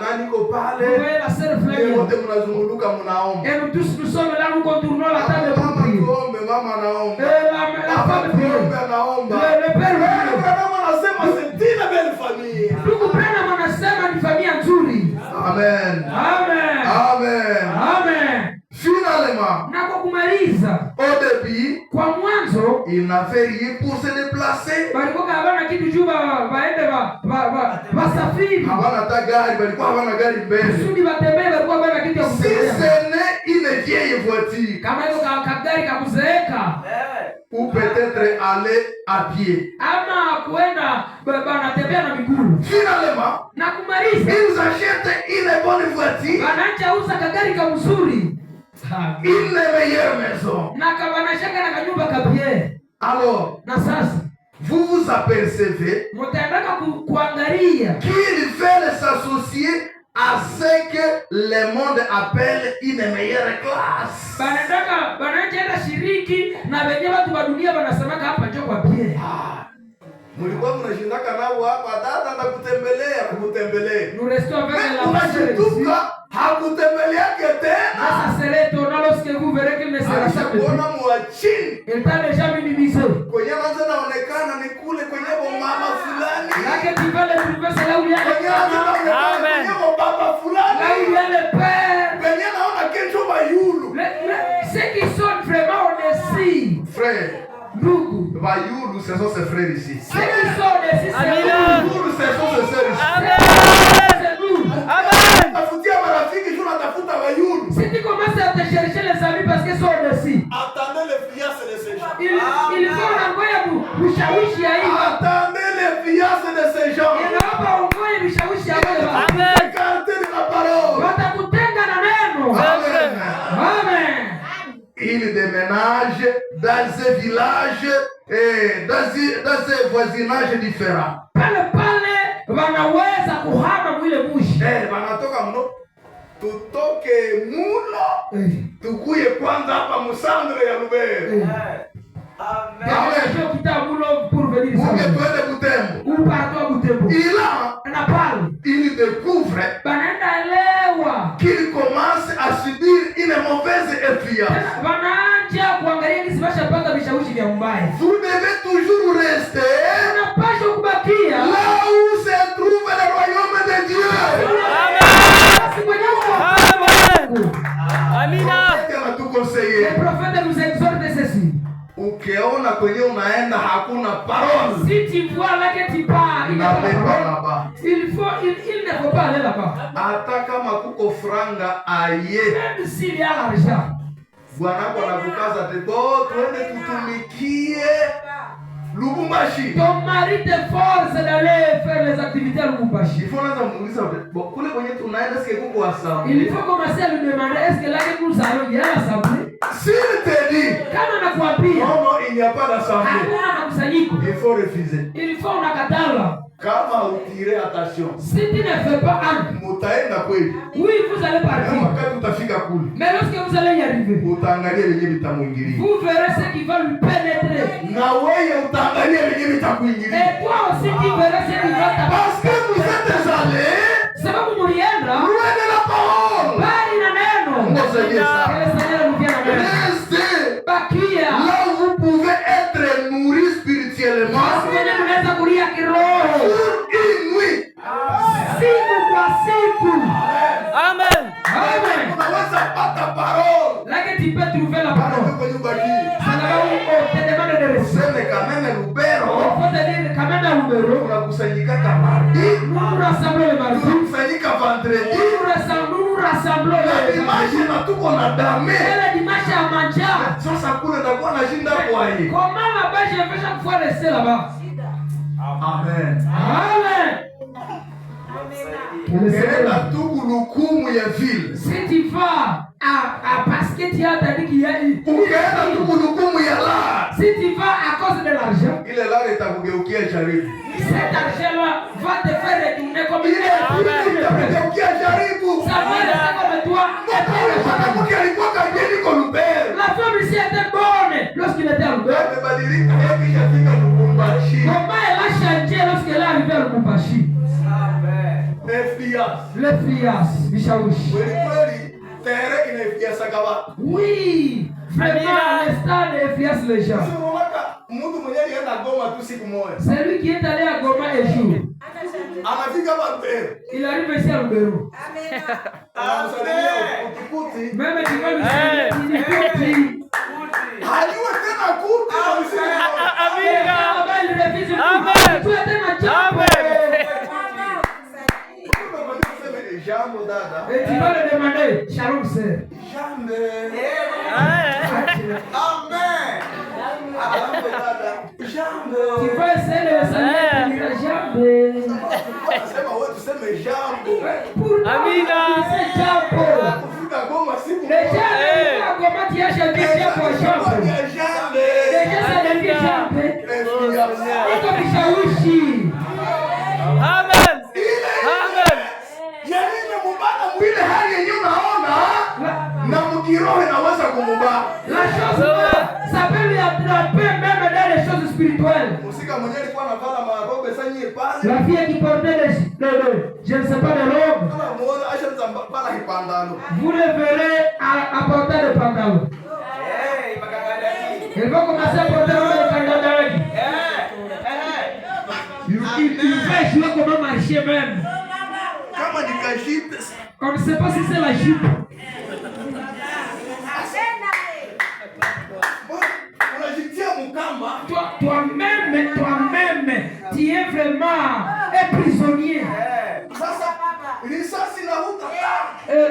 Nani ko pale? Vous voyez la sœur Flavie. Wote mnazunguluka mnaomba. Et nous tous nous sommes là, nous contournons la table pour prier. Mama anaomba. La femme prie. Anaomba. Le père prie. Kama anasema c'est une belle famille. Ndugu Branham anasema ni familia nzuri. Amen. Amen. Amen. Amen. Finalement, na kwa kumaliza, au début, kwa mwanzo, il n'avait rien pour se déplacer. balikuwa habana kitu juu baende basafiri. Habana hata gari, balikuwa habana gari mbele. Sudi batembee, balikuwa habana kitu ya Si kutembea. ce n'est une vieille voiture. Kama hiyo kagari kakuzeeka. Ou peut-être aller à pied. Ama kuenda banatembea na miguu. Finalement, na kumaliza, ils achètent une bonne voiture. Banaacha uza kagari kamzuri. Une meilleure maison. Na kabanashaka na kanyumba kapie. Alors, na sasa vous vous apercevez kuangalia qu'ils veulent s'associer à ce que le monde appelle une meilleure classe. Banataka shiriki na wenye watu wa dunia wanasemaka hapa njoo kwa pie. Mulikuwa mnashindaka nao hapa dada na kutembelea. Nous restons avec la Unashituka hakutembelea tena. Ça serait étonnant lorsque vous verrez qu'il ne sera pas kuona mwachini. Il t'a déjà minimisé. Kwenye anaanza naonekana ni kule kwenye mama fulani. Là que tu vas le trouver c'est là où il y a les Amen. Kwenye baba fulani. Là où il y a les pères. Kwenye naona kesho bayulu. Ceux qui sont vraiment honnêtes. Frère. Ndugu. Bayulu, ce sont ses frères ici. Ceux qui sont honnêtes, c'est Bayulu, ce sont ses sœurs ici. Amen. Tafutia marafiki juu natafuta bayulu. Si tu commences à te chercher les amis parce qu'ils sont honnêtes. Attendez les fiances de ces gens. Il faut unangoja kushawishi ya hiyo. Attendez les fiances de ces gens. Inaomba ungoje vishawishi ya wale watu. Amen. Gardez la parole. Watakutenga na neno. Amen. Amen. Il déménage dans ces villages et dans ces voisinages différents. Pale wanaweza kuhama mwile mushi. Wanatoka mno. Tutoke mulo. Tukuye kwanza hapa musandre ya Lubero. Amen. Kitabulo pour venir ici. Tuende Butembo. Ou partout Butembo. Il découvre qu'il commence à subir une mauvaise influence. Vous devez toujours rester là où se trouve le royaume de Dieu. Amina. Le prophète nous exhorte ceci. Ukiona kwenye unaenda hakuna parole. Si tu vois là que tu pars, il ne faut pas aller là-bas. Hata kama kuko franga aye. Même s'il y a l'argent. Bwana anakukaza tebo twende tutumikie Lubumbashi. Ton mari te force d'aller faire les activités à Lubumbashi. Il faut lanza muuliza kule kwenye tunaenda sike kuko assemblée. Il faut commencer à lui demander est-ce que là que nous allons y aller à l'assemblée? S'il te dit kama nakuambia non, il n'y a pas d'assemblée, hakuna makusanyiko, il faut refuser. Il faut unakatala. Kama utire attention, si tu ne fais pas un, mutaenda kweli. Oui, vous allez partir. Wakati utafika kule, mais lorsque vous allez y arriver, utaangalia wenyewe vitamuingilia. Vous verrez ce qui va lui pénétrer. Na wewe utaangalia wenyewe vitakuingilia. Et toi aussi tu verras ce qui va t'apporter. Parce que vous êtes allés sababu mulienda loin de la parole. Bali na neno. Restez là où vous pouvez être nourri spirituellement. Une nuit. Siku kwa siku. Amen. Amen. Unaweza pata parole. Lakini tu peux trouver la parole. Kwa nyumba hii. Sababu te demande de rester. Sema kama Lubero. Faut te dire kama na Lubero. Unakusanyika mardi. Nous rassemblons le mardi. Unakusanyika vendredi. Nous rassemblons le dimanche na tuko na dame. Le dimanche à manger. Sasa kule ndakuwa nashinda kwa hii. Comment là-bas je vais chaque fois rester là-bas? Amen. Amen. Ukienda tu lukumu ya ville. Si tu vas à parce que tu as dit qu'il y a eu. Ukienda tu lukumu ya la. Si tu vas à cause de l'argent. Ile la itakugeukia jaribu. Si cet argent-là va te faire retourner comme il est. Ça va rester comme toi. La femme ici était bonne lorsqu'il était à Lubero. Comment elle a changé lorsqu'elle est arrivée à Lubumbashi? Les Fias, Mishawishi. Oui, vraiment, l'instant des Fias les gens. C'est lui qui est allé à Goma un jour. Il arrive ici à Lubero. Même tu vas lui dire, et tu vas le demander, Shalom sœur. Jamais. Amen. Jamais. Tu vas essayer de le saluer, tu diras jamais. Amina. C'est Jambo. Les gens comment tu as chanté Jambo à Jambo. Les gens ça devient Jambo. Et comme Mishawishi. Amen. Amen. La chose, ça peut lui attraper même dans les choses spirituelles. La fille qui portait je ne sais pas de robe, vous le verrez à porter le pantalon. Elle va commencer à porter le pantalon. Il va jouer comment marcher même. On ne sait pas si c'est la jupe. Toi-même, tu es vraiment un prisonnier.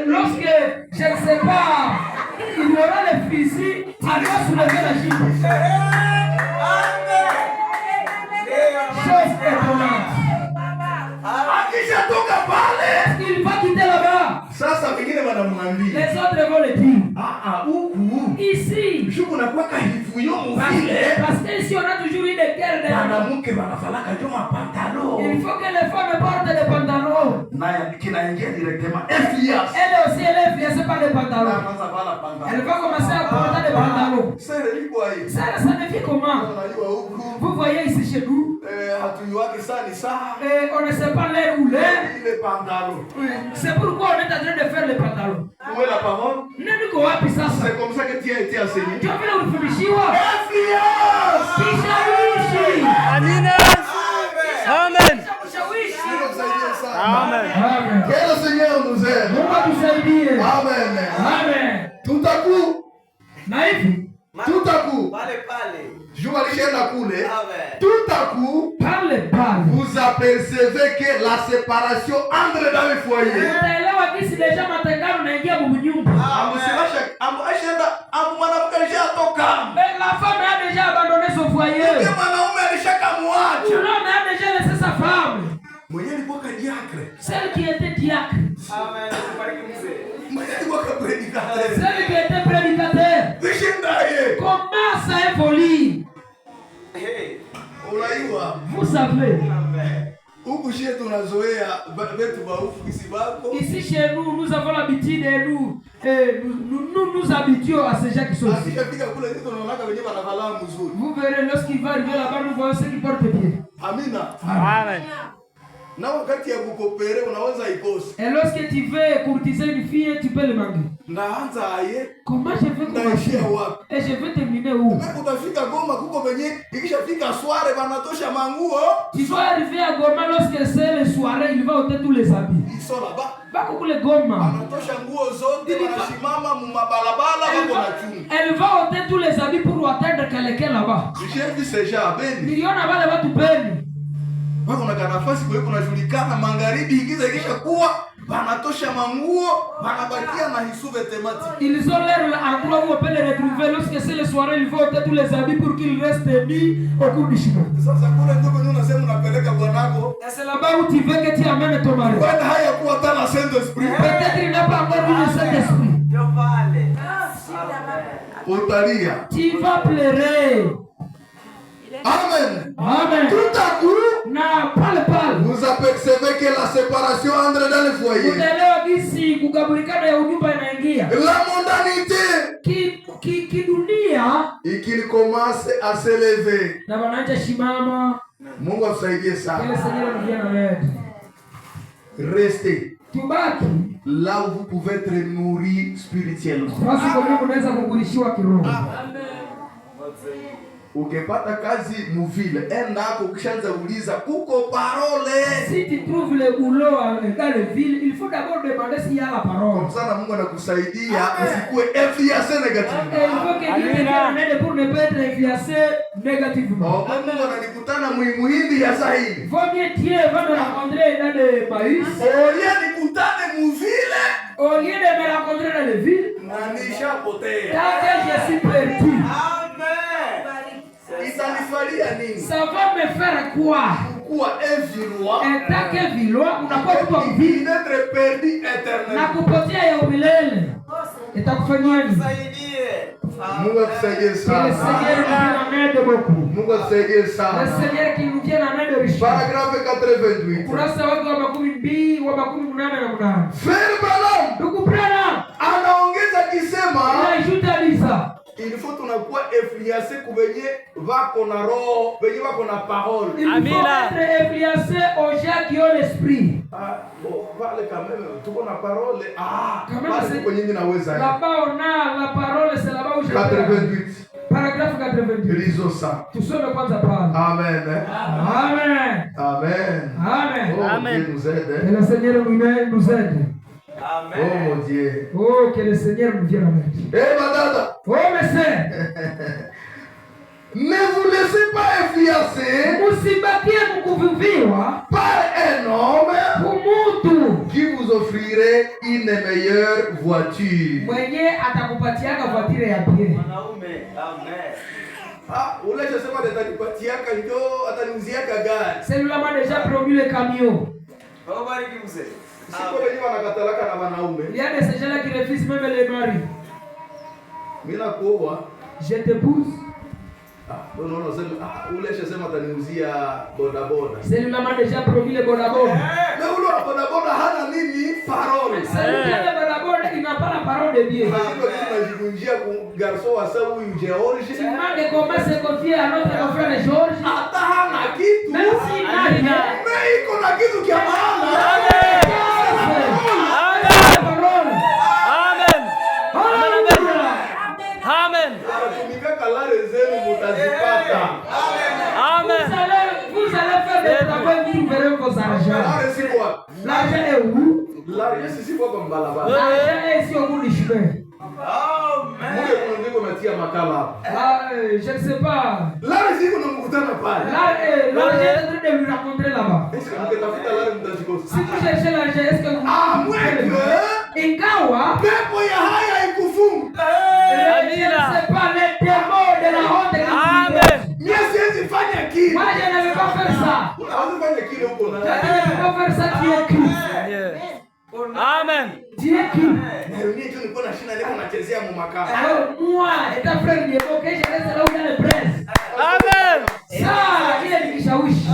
Lorsque, je ne sais pas, il y aura les fusils, tu dois soulever la jupe. Chose étonnante. Il va quitter là-bas. Les autres vont le dire. Ici. Parce qu'ici on a toujours eu des guerres. Il faut que les femmes portent des pantalons. Elle aussi, elle est fiancée par les pantalons. Elle va commencer à porter des pantalons. Ça devient comment? Vous voyez ici chez nous. On ne sait pas l'air où l'air. C'est pourquoi on est en train de faire les pantalons. Où est la parole? C'est comme ça que tu as été enseigné. Amina. Amen. Amen. Que le Seigneur nous aide. Amen. Amen. Tout à coup. Naïf. Tout à coup. Tout à coup, vous apercevez que la séparation entre dans le foyer. La femme a déjà abandonné son foyer. L'homme a déjà laissé sa femme. Celle qui était diacre. Celle qui était prédicateur. Comment ça évolue? Vous savez, ici chez nous, nous avons l'habitude et nous habituons à ces gens qui sont ici. Vous verrez, lorsqu'il va arriver là-bas, nous voyons ceux qui portent pied. Amen. Et lorsque tu veux courtiser une fille, tu peux le manquer. Comment je vais commencer? Et je vais terminer où? Tu vas arriver à Goma lorsque c'est le soirée, il va ôter tous les habits. Elle va ôter tous les habits pour atteindre quelqu'un là-bas. J'ai vu ces gens. Il y en a là-bas tout peine. Kuna nafasi kwa hiyo kunajulikana magharibi ikiza kisha kuwa banatosha manguo banabakia na hisuve temati. Ils ont l'air endroit où on peut les retrouver lorsque c'est le soir, ils vont ôter tous les habits pour qu'ils restent mis au cours du chemin. Sasa kule ndio nous unasema unapeleka bwanako. C'est là-bas où tu veux que tu amènes ton mari. Bwana haya kuwa tena Saint-Esprit. Peut-être il n'a pas encore vu le Saint-Esprit. Utalia. Tu vas pleurer. Amen. Amen. Tout à coup, Na pale pale vous apercevez que la séparation entre dans le foyer. utaelewa jinsi kugabulikana ya unyumba inaingia. La mondanité. Kidunia. Et qu'il commence à se lever. Na wanaanza shimama. Mungu atusaidie sana. Kile Seigneur anavia na wewe. Restez. Tubaki là où vous pouvez être nourri spirituellement. basi kwa Mungu unaweza kugulishiwa kiroho. Ukipata kazi muvile, enda hapo ukishaanza uliza kuko parole. Si tu trouves le boulot dans le ville, il faut d'abord demander s'il y a la parole. Kwa sana Mungu anakusaidia usikue influencé négativement. Il faut que Dieu te aide pour ne pas être influencé négativement. Mungu ananikutana muhimu ya zaidi. Vaut mieux Dieu va me rencontrer dans le pays. Olia nikutane muvile. Au lieu de me rencontrer dans le ville. Na nishapotea. Tant que je suis perdu. Itanifalia nini? Ça va me faire quoi? Kuwa evilwa. En tant que vilwa, unakuwa kwa vie d'être perdu éternellement. Na kupotea ya umilele. Itakufanyia nini? Mungu atusaidie sana. Le Seigneur nous vienne en aide beaucoup. Mungu atusaidie sana. Le Seigneur qui nous vienne en aide richement. Paragraphe 88. Kurasa wake wa 12 wa 18. Frère Branham. Ndugu Branham anaongeza kisema anajuta Lisa. Il faut tunakuwa influencé kubenye vako na roho, benye vako na parole. Il faut être influencé aux gens qui ont l'esprit. Ah, bon, parle quand même, tuko na parole. Ah, quand même c'est kwenye ninaweza. Là-bas on a la parole, c'est là-bas où je 88. Paragraphe 88. Lisons ça. Tusome kwanza pale. Amen. Amen. Amen. Amen. Oh, Amen. Dieu nous aide. Que le Seigneur nous aide. Amen. Oh mon Dieu. Oh, que le Seigneur nous vienne en aide. Eh, madame. Oh, monsieur. Ne vous laissez pas influencer musibakie mkuviviwa par un homme kumutu qui vous offrirait une meilleure voiture. Mwenye atakupatiaka voiture ya bien. Amen. Ah, ule sema atanipatia ndio ataniuziaka gari. Celui-là m'a déjà promis le camion. Bariki mzee. Siko wenyewe wanakatalaka na wanaume. Il y a des gens qui refusent même les maris. Mimi nakuoa. Je t'épouse. Non, ule sema ataniuzia boda boda. Celui-là m'a déjà promis le boda boda. Mais ule boda boda hana nini parole. Celui-là boda boda il n'a pas la parole de Dieu. Ndio tunajivunjia kwa garso wa sababu huyu George. Tu m'as de comment se confier à notre frère George. Hata hana kitu. Merci Marie. Mais iko na kitu kia maana. Vous allez faire des travaux qui vous verrez vos argent. L'argent est où? L'argent est ici au bout du chemin. Je ne sais pas. L'argent est en train de lui rencontrer là-bas. Si vous cherchez l'argent, est-ce que vous... Ah, moi Ingawa pepo ya haya ikufunga. Je ne sais pas les démons de la honte qui Amen. Mimi siwezi fanya kitu. Moi je ne vais pas faire ça. Unafanya kile huko na. Je ne vais pas faire ça qui est qui. Amen. Dieu qui. Mimi tu niko na shina niko nachezea mu makao. Alors moi et ta frère Dieu que je reste là où il y a le prince. Amen. Ça il est kishawishi.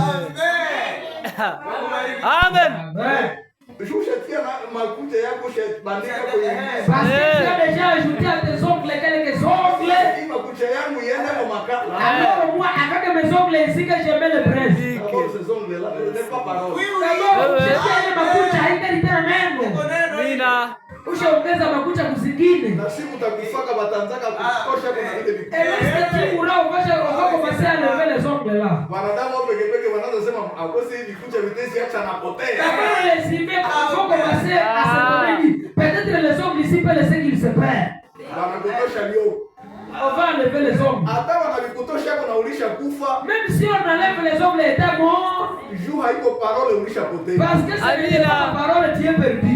Amen. Amen. Ushatia makucha yako bandika kwenye meza. Parce que tu as déjà ajouté à tes ongles quelques ongles. Hii makucha yangu iende kwa makala. Alors moi avec mes ongles ici que je mets le prince. D'abord ces ongles là, ne pas parole. D'abord je tiens makucha haitalitana neno. Nina. Ushaongeza makucha kuzingine. Na siku utakufaka batanzaka kutosha kuna ile vitu. Et lorsque tu pourras on va commencer à lever les ongles là. Wanadamu peke wanaanza sema akose hivi kucha vitesi acha napotea. D'abord les humains vont commencer à se donner. Peut-être les ongles ici peuvent laisser qu'ils se perdent. Wanakutosha leo. On va enlever les ongles. Hata wanavikutosha kuna ulisha kufa. Même si on enlève les ongles étant mort. Juu haiko parole ulisha potea. Parce que c'est la parole Dieu perdu.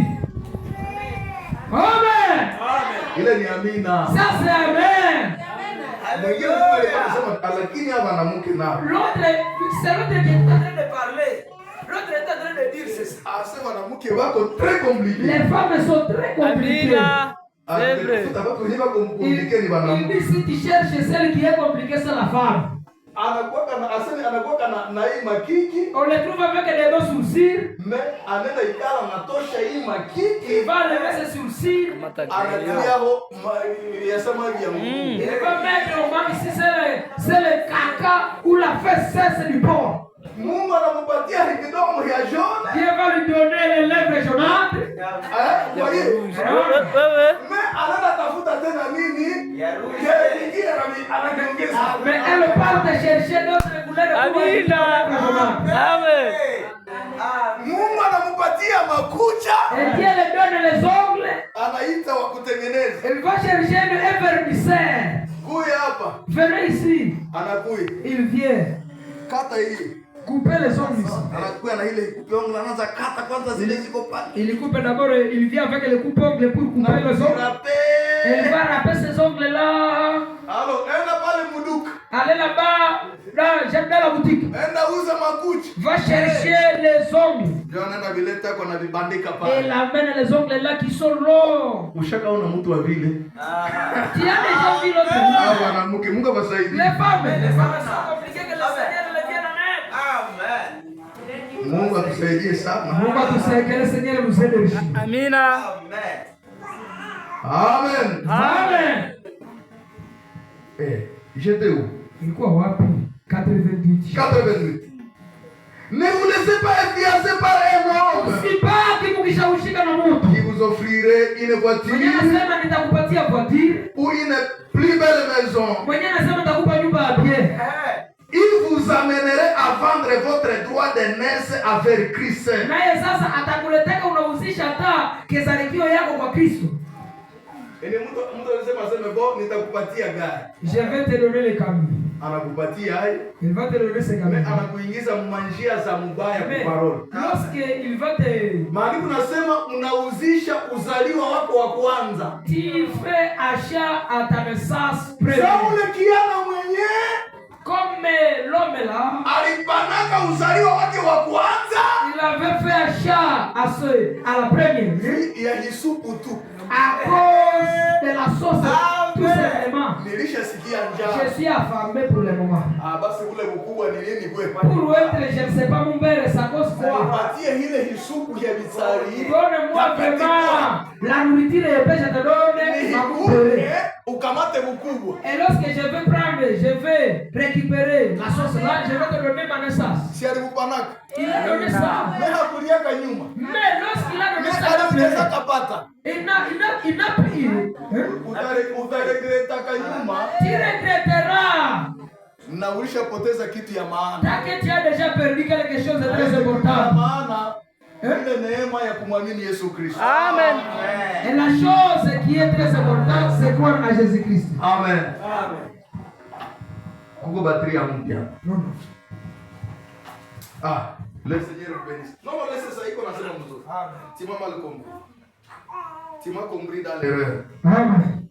Amen. Ile ni amina. Ça c'est amen. Mwingine anasema lakini hapa na mke na. L'autre c'est l'autre qui est en train de parler. L'autre est en train de dire c'est ça. Asema na mke wako très compliqué. Les femmes sont très compliquées. C'est vrai. Il dit si tu cherches celle qui est compliquée, c'est la femme. On les trouve avec des beaux sourcils. Mais anaenda ikala natosha hii makiki. Il va lever ses sourcils. Il va mettre au moins ici c'est le caca ou la fesse du porc. Mungu anampatia kidogo ya jaune. Dieu va lui donner les lèvres jaunâtres. Mais anaenda tafuta tena nini? Mais elle part de chercher d'autres couleurs. Amen. Mungu anampatia makucha. Et Dieu lui donne les ongles. Anaita wa kutengeneza. Il va chercher un vernisseur. Kuya hapa. Venez ici. Anakuya. Il vient. Kata hii. Couper les ongles ici. Anakuya na ile coupe ongle anaanza kata kwanza zile ziko pale. Il coupe d'abord, il vient avec le coupe-ongles pour couper les ongles. Il va râper ces ongles-là. Alors, enda pale muduka. Allez là-bas, dans la boutique. Enda uza makucha. Va chercher les ongles. Ndio anaenda vileta kwa na vibandika pale. Et il amène les ongles là qui sont longs. Ushakaona mtu wa vile? Tu as déjà vu l'autre Ah, fois? mwanamke, Mungu awasaidie. Les femmes sont compliquées que le Seigneur les vienne en aide. Mungu atusaidie sana. Mungu atusaidie, que le Seigneur nous aide aussi. Amina. Amen. Amen. J'étais où? Ilikuwa wapi? 88. 88. Ne vous laissez pas influencer par un homme Usibaki mkishawishika na mtu. qui vous offrirait une voiture Mwenye anasema nitakupatia voiture. ou une plus belle maison. Mwenye anasema nitakupa nyumba ya bien. Il vous amènerait à vendre votre droit de naissance avec Christ. Naye sasa atakuleteka unahusisha hata kezarikio yako kwa Kristo. Ene mtu anasema bo nitakupatia gari. Je vais te donner le camion. Anakupatia hai. Il va te donner ce camion. Anakuingiza mmanjia za mbaya kwa parole. Lorsque il va te Maandiko nasema unauzisha uzaliwa wako wa kwanza. Tu fais achat à ta naissance première. Saule kiana mwenyewe comme l'homme là alipanaka uzaliwa wake wa kwanza. Il avait fait achat à la première. Ya hisupu tu. À cause de la sauce, tout simplement. Nilishasikia njaa. Je suis affamé pour le moment. Basi ule mkubwa ni nini kwe? Pour être, je ne sais pas mon père, ça cause quoi? Nipatie ile hisupu ya bizari. Donne-moi vraiment la nourriture et je te donne ma coupe. Ukamate mkubwa. Et lorsque je vais prendre, je vais récupérer la sauce là, je vais te donner ma naissance. Si alimupanaka. Il a donné ça. Mais hakuliaka nyuma. Mais lorsqu'il a donné ça, il n'a pris. Utaregretaka nyuma. Tu regretteras. Na ulishapoteza kitu ya maana. T'inquiète, tu as déjà perdu quelque chose de très important. Maana ile neema ya kumwamini Yesu Kristo. Amen. Et la chose qui est très importante, c'est croire à Jésus-Christ. Amen. Kuko batterie ya mpya. Non. Le Seigneur bénisse. Non, laissez ça, il connaît ça comme ça. Tu m'as mal compris. Tu m'as compris dans l'erreur. Amen.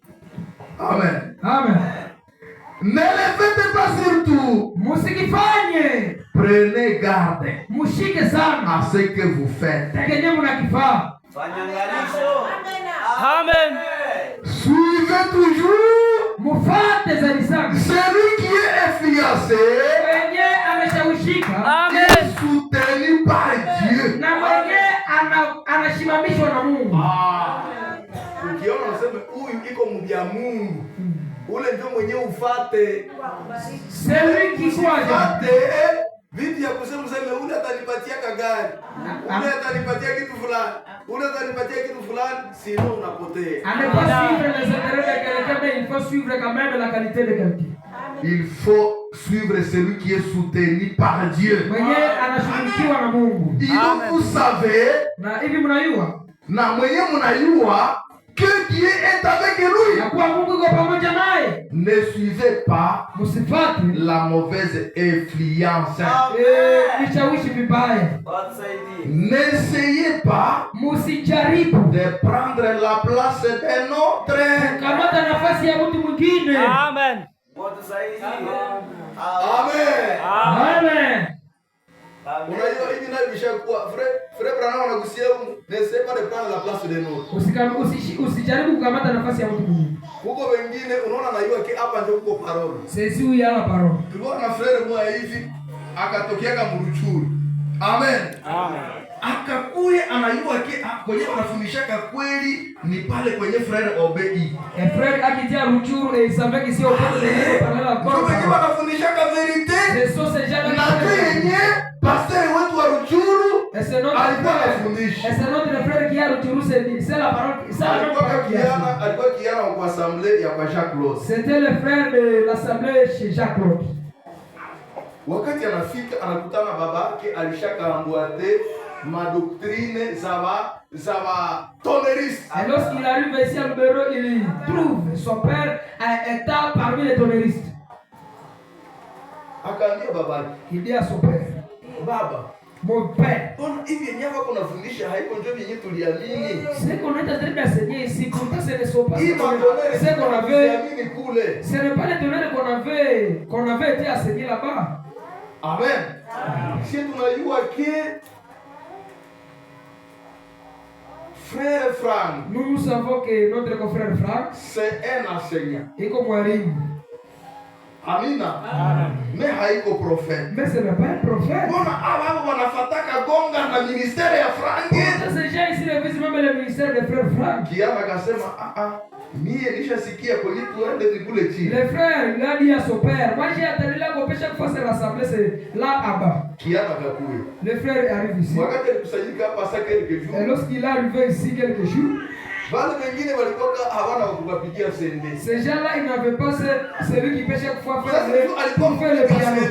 Amen. Amen. Ne le faites pas surtout. Musikifanye. Prenez garde Mushike sana à ce que vous faites. kenye mnakifaa. Amen. Suivez toujours Mufate zalisanga. celui qui est fiancé. Mwenye ameshawishika. Amen. Soutenu par Dieu. Na mwenye anashimamishwa na Mungu. Ukiona unasema huyu iko mbia Mungu. Ule ndio mwenye ufate. Celui qui croit. Vitu ya kusema ule atanipatia kagari. Ule atanipatia kitu fulani. Ule atanipatia kitu fulani, sinon unapotea. À ne pas suivre les intérêts de quelqu'un, mais il faut suivre quand même la qualité de quelqu'un. Il faut suivre celui qui est soutenu par Dieu. Mwenye anashughulikiwa na Mungu. Et donc vous savez, na hivi mnajua, na mwenye mnajua que Dieu est avec lui. Ya kuwa Mungu yuko pamoja naye. Ne suivez pas Musifate la mauvaise influence. Vishawishi vibaya. N'essayez pas musijaribu de prendre la place d'un autre. kamata nafasi ya mtu mwingine. Amen. Amen. Amen. Unajua hivi nayo bishakuwa frère Branham anagusia n'essaie pas de prendre la place de l'autre. Usijaribu kukamata nafasi ya mtu mwingine. Huko wengine unaona najua hapa ndio uko parole. Sisi huyu hapa parole. Tulikuwa na frère mmoja hivi akatokea kama Mruchuru. Amen. Amen. Akakuye anajua kwenye anafundishaka kweli ni pale kwenye frère Obei. Frère akitia Ruchuru et savait que si on peut parler la Kwa hiyo anafundishaka verite. Na kwenye pasteur wetu wa Ruchuru alikuwa anafundisha. Et c'est notre frère qui a Ruchuru, c'est la parole, c'est la parole. Alikuwa kiana kwa assemblée ya kwa Jacques Claude. C'était le frère de l'assemblée chez Jacques Claude. Wakati anafika anakutana babake alishakaambuate madoctrine za tonneristes. Et lorsqu'il arrive ici à bureau, il trouve son père étant parmi les tonneristes. Akaambia babake, il dit à son père, baba, mon père, hivi nyama kuna fundisha haiko ndio yenyewe tuliamini. Ce qu'on est en train d'enseigner ici, pourtant ce ne sont pas ce qu'on avait. Ce n'est pas les tonnerres qu'on avait été enseigné là-bas. Amen. Si tunajua que frère Frank, nous savons que notre confrère Frank, c'est un enseignant. Et comme mwalimu. Amina. Mais haiko prophète. Mais ce n'est pas un prophète. Bona aba wanafataka gonga na ministère ya Frank. Ces gens ici refusent même le ministère de frère Frank. Kiama akasema mie nishasikia kwenye tuende nikule chini. Le frère il a dit à son père, moi j'ai attendu là qu'on chaque fois se rassembler c'est là à bas. Kiama kakuye. Le frère arrive ici. Wakati alikusanyika hapa sasa quelques jours. Et lorsqu'il est arrivé ici quelques jours, wale wengine walikuwa hawana kukupigia sende. Ces gens-là ils n'avaient pas celui qui peut chaque fois faire le piano.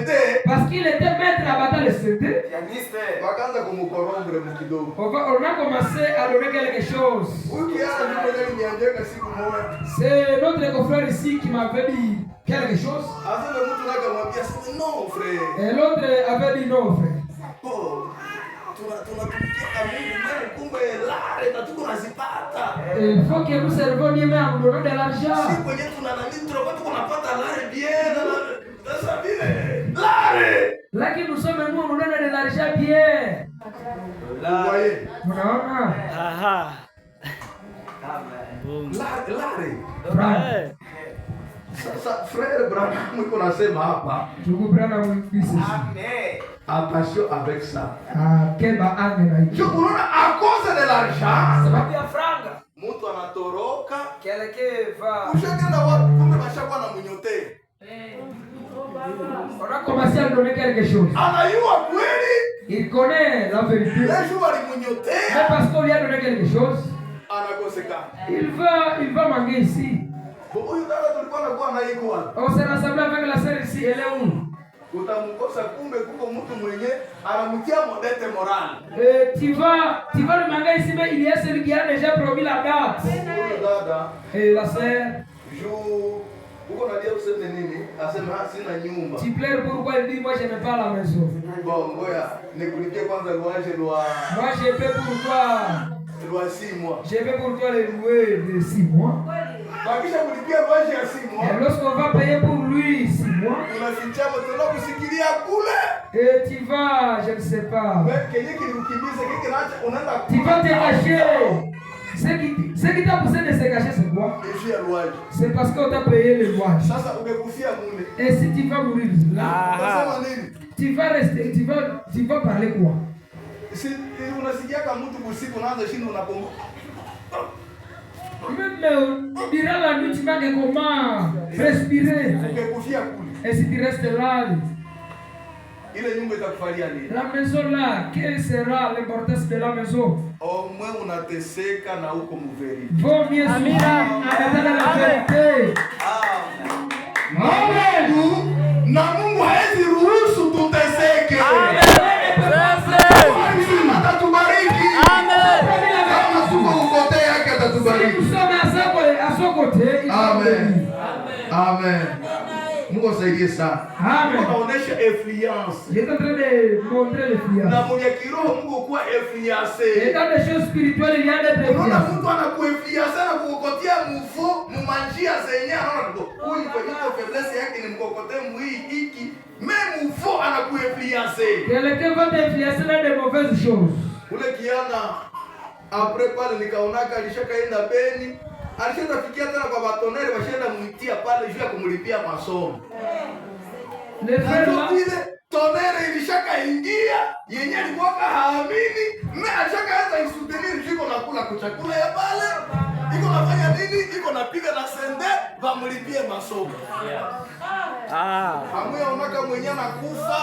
Parce qu'il était maître à battre le CD. Wakaanza kumkorombre mkidogo. On a commencé à donner quelque chose. C'est notre confrère ici qui m'avait dit quelque chose. Non, frère. Et l'autre avait dit non, frère. Il faut que nous servons Dieu en nous donnant de l'argent. Là que nous sommes, nous, on nous donne de l'argent bien. Vous voyez? Sasa frère Branham iko nasema hapa. Ndugu Branham attention avec ça. Keba ane na hiyo. Je unaona à cause de l'argent. Sababu ya franga. Mtu anatoroka. Quelqu'un va. Ushagenda wapi kumbe bashakuwa na munyote. On a commencé à donner quelque chose. Anayua kweli. Il connaît la vérité. Les jours ali munyote. Mais parce qu'on lui a donné quelque chose. Anakoseka. Il va manger ici. Huyu dada tulikuwa nakuwa na iko wapi? On s'est rassemblé avec la sœur ici, elle est où? Utamkosa kumbe kuko mtu mwenye anamtia modete moral. Tu vas le manger ici, mais il y a celui qui a déjà promis la date. Huyu dada. Et la sœur. Uko nadia useme nini? Asema sina nyumba. Tu pleures pourquoi il dit moi je n'ai pas la maison. Bon, ngoja nikulipie kwanza louange lwa. Moi je paie pour toi. Lwa 6 mois. Je paie pour toi le louer de 6 mois. Bakisha kulipia louange ya 6 mois. Et lorsqu'on va payer pour lui 6 mois. Unaficha mtoto kusikilia kule. Et tu vas, je ne sais pas. Kenye kilikukimbiza kike naacha unaenda. Tu vas te cacher. Ce qui t'a poussé de se cacher, c'est quoi? C'est parce qu'on t'a payé le louange. Et si tu vas mourir là, tu vas rester, tu vas parler quoi? Même durant la nuit, tu vas comment respirer. Et si tu restes là, la maison là, quelle sera l'importance de la maison? Vaut mieux souffrir en étant dans la vérité. Amen. Na Mungu haezi ruhusu tuteseke. Atatubariki. Kama tuko ukote yake atatubariki. Amen. Amen. Mungu asaidie sana. Amen. Unaonesha influence. Il est en train de montrer l'influence. Na mwenye kiroho Mungu kuwa influencé. Et dans les choses spirituelles, il y a des influences. Unaona mtu anakuinfluencer na kukotia mufo mumanje njia zenye anaona tu huyu kwa hiyo faiblesse yake ni mkokote mwii hiki même faux anakuinfluencer. Quelqu'un va t'influencer dans de mauvaises choses. Ule kiana après pale nikaonaka alishakaenda Beni, alishafikia tena kwa batonere washaenda muitia pale juu ya kumlipia masomo. Le frère là tonere ilishaka ingia yenye alikuwa haamini, mimi alishakaanza isoutenir jiko na kula kuchakula ya pale. Iko nafanya nini? Iko napiga na sende bamlipie masomo. Amuya onaka mwenye anakufa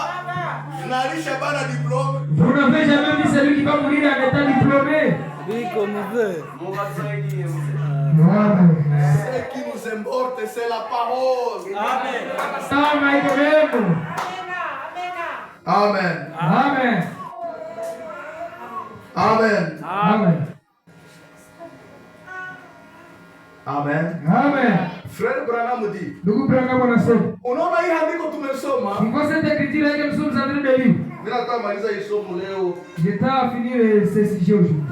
na alisha bana diplome. Vous n'avez jamais vu celui qui va mourir en étant diplômé? Oui, comme il veut. Ce qui nous importe, c'est la parole. Amen. Amen. Amen. Amen. Amen. Amen. Amen. Frère Branham dit. Ndugu Branham anasema. Unaona hii andiko tumesoma? Kwa cette écriture que nous sommes en train de lire. Bila tamaliza hii somo leo. Je t'ai fini ce sujet aujourd'hui.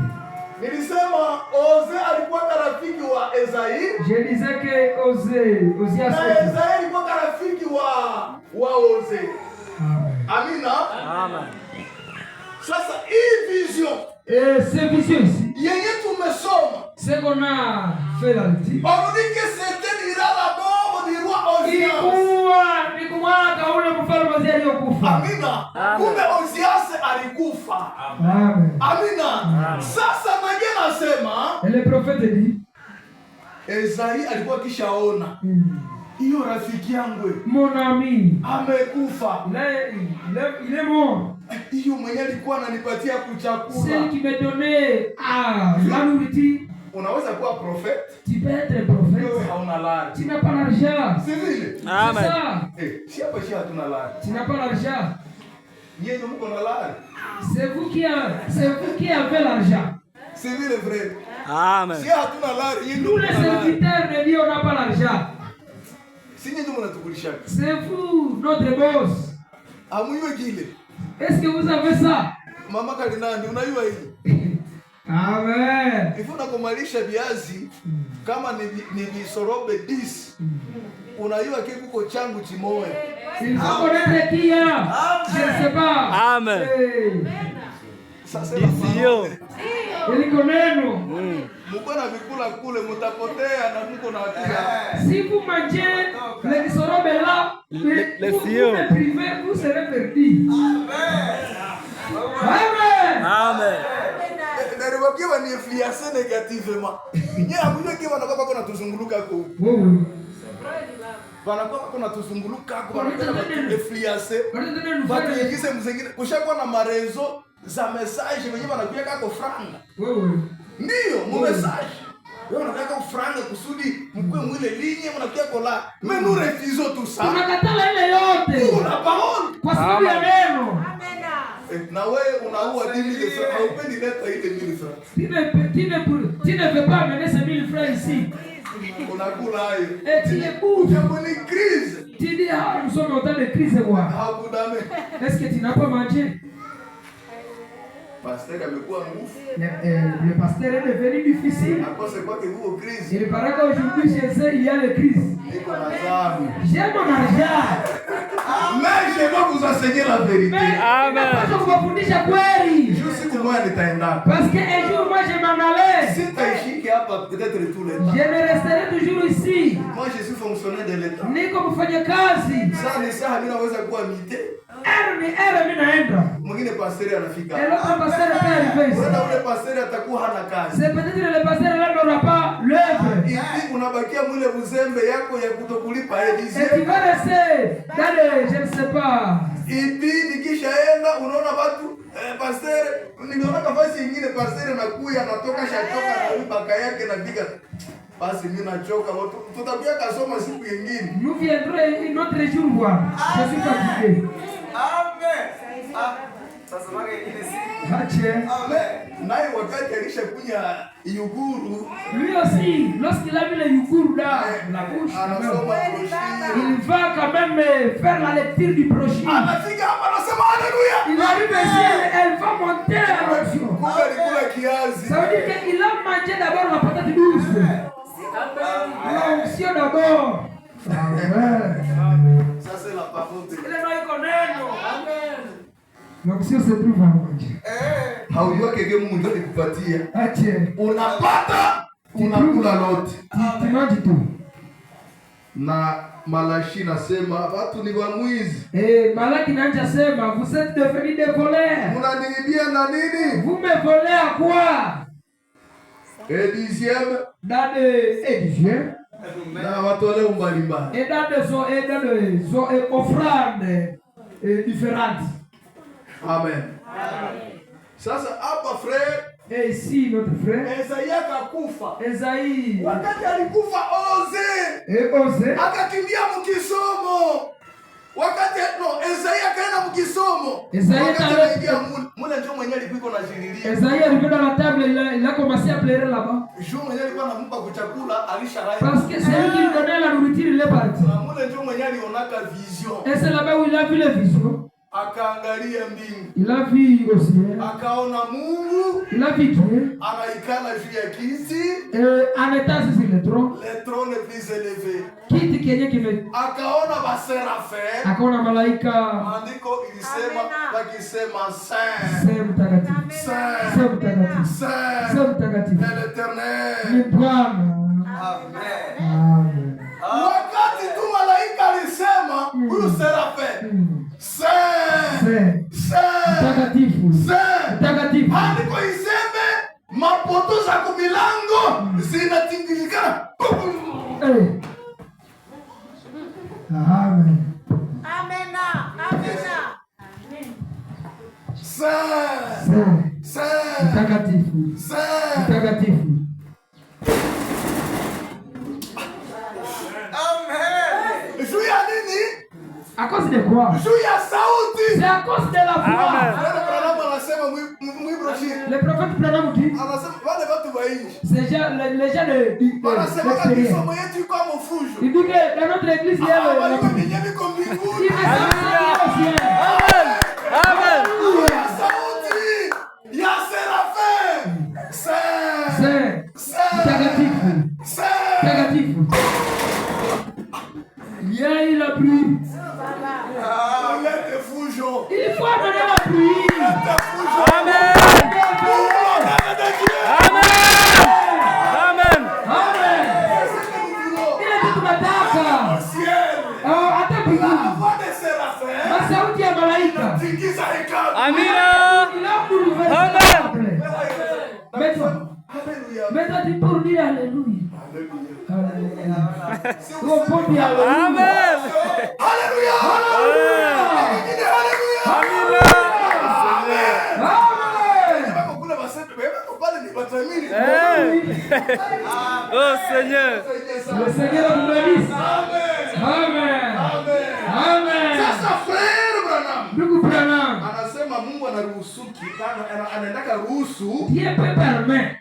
Nilisema Oze alikuwa rafiki wa Esaïe. Je disais que Ozias na Esaïe alikuwa rafiki wa Oze. Amina. Amen. Sasa hii vision. Et cette vision ici. Yenye tumesoma. Ce qu'on a fait là dit. On dit que c'était la mort du roi Ozias. Ni kumwaka ule mfalme Ozias aliyokufa. Amina. Kumbe Ozias alikufa. Amen. Amina. Sasa maji nasema. Et le prophète dit. Esaïe alikuwa kishaona. Hiyo rafiki yangu. Mon ami. Amekufa. Il est mort. Hiyo mwenye alikuwa ananipatia kuchakula. Celle qui me donnait la nourriture. Unaweza kuwa prophète. Tu peux être prophète. Wewe hauna lari. Tu n'as pas l'argent. C'est vile. Amen. Si hapa si hatuna lari. Tu n'as pas l'argent. Yeye ndio mko na lari. C'est vous qui avez l'argent. C'est vile frère. Amen. Si hatuna lari, yeye Nous les serviteurs de Dieu, on n'a pas l'argent. Si ndio mnatukulisha. C'est vous, notre boss. Amuywe kile. Est-ce que vous avez ça? Mama Kalinandi unaiwa hili. Amen. Ifuna kumalisha viazi kama ni visorobe 10. Unaiwa kikuko changu chimoe. Il faut connaître qui est. Je ne sais pas. Amen. Sasa Sio. Eliko neno. Mko na vikula kule mtapotea na mko na hakika. Si vous mangez les sorobes là, vous privez, vous serez perdu. Amen. Amen. Ndio wakiwa ni influence negativement. Yeye amujue kiwa na baba kuna tuzunguluka huko. Wanakuwa kuna tuzunguluka huko wanataka influence. Watu wengine mzengine kushakuwa na marezo za message wenyewe wanakuja kako franga. Ndio, mu message. Wewe unataka franga kusudi mkwe mwile linye mnakuja kola. Mais nous refusons tout ça. Tunakatala ile yote. Una parole. Kwa sababu ya neno. Na wewe unaua 10,000 francs, haupendi leta ile 1000 francs. Tu ne veux pas amener ces 1000 francs ici. Unakula hayo. Et tu écoutes. Jambo ni crise. Tu dis, ah, nous sommes en temps de crise, quoi. Hakudame. Est-ce que tu n'as pas mangé? Pasteur amekuwa nguvu. Le pasteur est devenu difficile. Akose kwake huo crise. Il paraît qu'aujourd'hui, chez eux, il y a les crises. Niko na zamu. J'ai mon argent. Mais je vais vous enseigner la vérité. Amen. Kufundisha kweli. Siku moja nitaenda. Parce que un jour, moi, je m'en allais. Sitaishiki hapa peut-être tout le temps. Je ne resterai toujours ici. Moi je suis fonctionnaire de l'État. Niko mfanyakazi. Sasa ni sawa mimi naweza kuwa mite. Mimi naenda. Mwingine pasteur anafika. Et l'autre pasteur peut arriver ici. Wala ule pasteur atakuwa hana kazi. C'est peut-être le pasteur là n'aura pas l'œuvre. Hivi unabakia mwile uzembe yako ya kutokulipa Et tu edizie. vas rester dans les, je ne sais pas. Hivi nikishaenda unaona watu pasteur niliona kafasi nyingine pasteur anakuja anatoka shachoka na ibaka yake na piga. Basi mimi nachoka watu tutakuja kasoma siku nyingine. Nous viendrons un autre jour voir. Je suis fatigué. Amen. Sasa mage ile siku. Amen. Naye wakati alishakunya yuguru. Lui aussi, lorsqu'il a mis le yogourt dans la bouche, Anasoma broshiri. il va quand même faire la lecture du brochure. Anafika hapa anasema haleluya. Il arrive ici, elle va monter à l'onction. Kumbe alikula kiazi. Ça veut dire qu'il a mangé d'abord la patate douce. L'onction solution se trouve en Dieu. Haujua kege Mungu ndio alikupatia. Ache. Unapata, unakula lote. Tu manges tout. Na Malachi nasema watu ni wamwizi. Malaki naanza sema vous êtes devenus des voleurs. Mnaniibia na nini? Vous me volez à quoi? Et dixième. Dans le dixième. Na watoleo mbalimbali. Et dans des offrandes différentes. Amen. Sasa hapa frère. Et ici notre frère. Esaïe akakufa. Esaïe. Wakati alikufa Oze. Akakimbia mkisomo. Wakati Esaïe akaenda mkisomo. Esaïe mule ndio mwenyewe alikuwa anajililia. Esaïe alikuwa dans la table, il a commencé à pleurer là-bas. Jour mwenyewe alikuwa anampa kuchakula alisharai. Parce que c'est lui qui lui donnait la nourriture, il est parti. Mule ndio mwenyewe alionaka vision. Et c'est là-bas où il a vu les visions. Akaangalia mbingu. Il a vu au ciel. Akaona Mungu. Il a vu Dieu. Anaikala juu ya kiti. En étant sur le trône. Le trône plus élevé. Kiti kenye kime. Akaona baserafe. Akaona malaika. Maandiko ilisema wakisema saint. Saint mtakatifu. Saint mtakatifu. Saint mtakatifu. L'Éternel. Ni Bwana. Amen. Amen. Wakati tu malaika alisema huyu serafe. Mtakatifu. Mtakatifu. Maandiko iseme mapoto za kumilango zinatingizikana. Amen. Amen. Mtakatifu. Mtakatifu. Amen. Juu ya nini? À cause de quoi? Juu ya sauti. C'est à cause de la voix. Le prophète Branham dit, c'est les gens de l'extérieur. Il dit que dans notre église, il y a le ciel. Amen. Il y a Séraphim. Tagatif. Il y a eu la pluie. Il faut amener la pluie. Amen. Amen. Amen. Il est tout mataka. Hata mbinguni. Masauti ya malaika. Amina. Amen. Maintenant, tu peux dire alléluia. Alléluia. Amen. Alléluia. Oh Seigneur. Le Seigneur nous bénisse. Amen. Amen. Sasa frère Branham. Ndugu Branham. Anasema Mungu anaendaka ruhusu. Dieu peut permettre.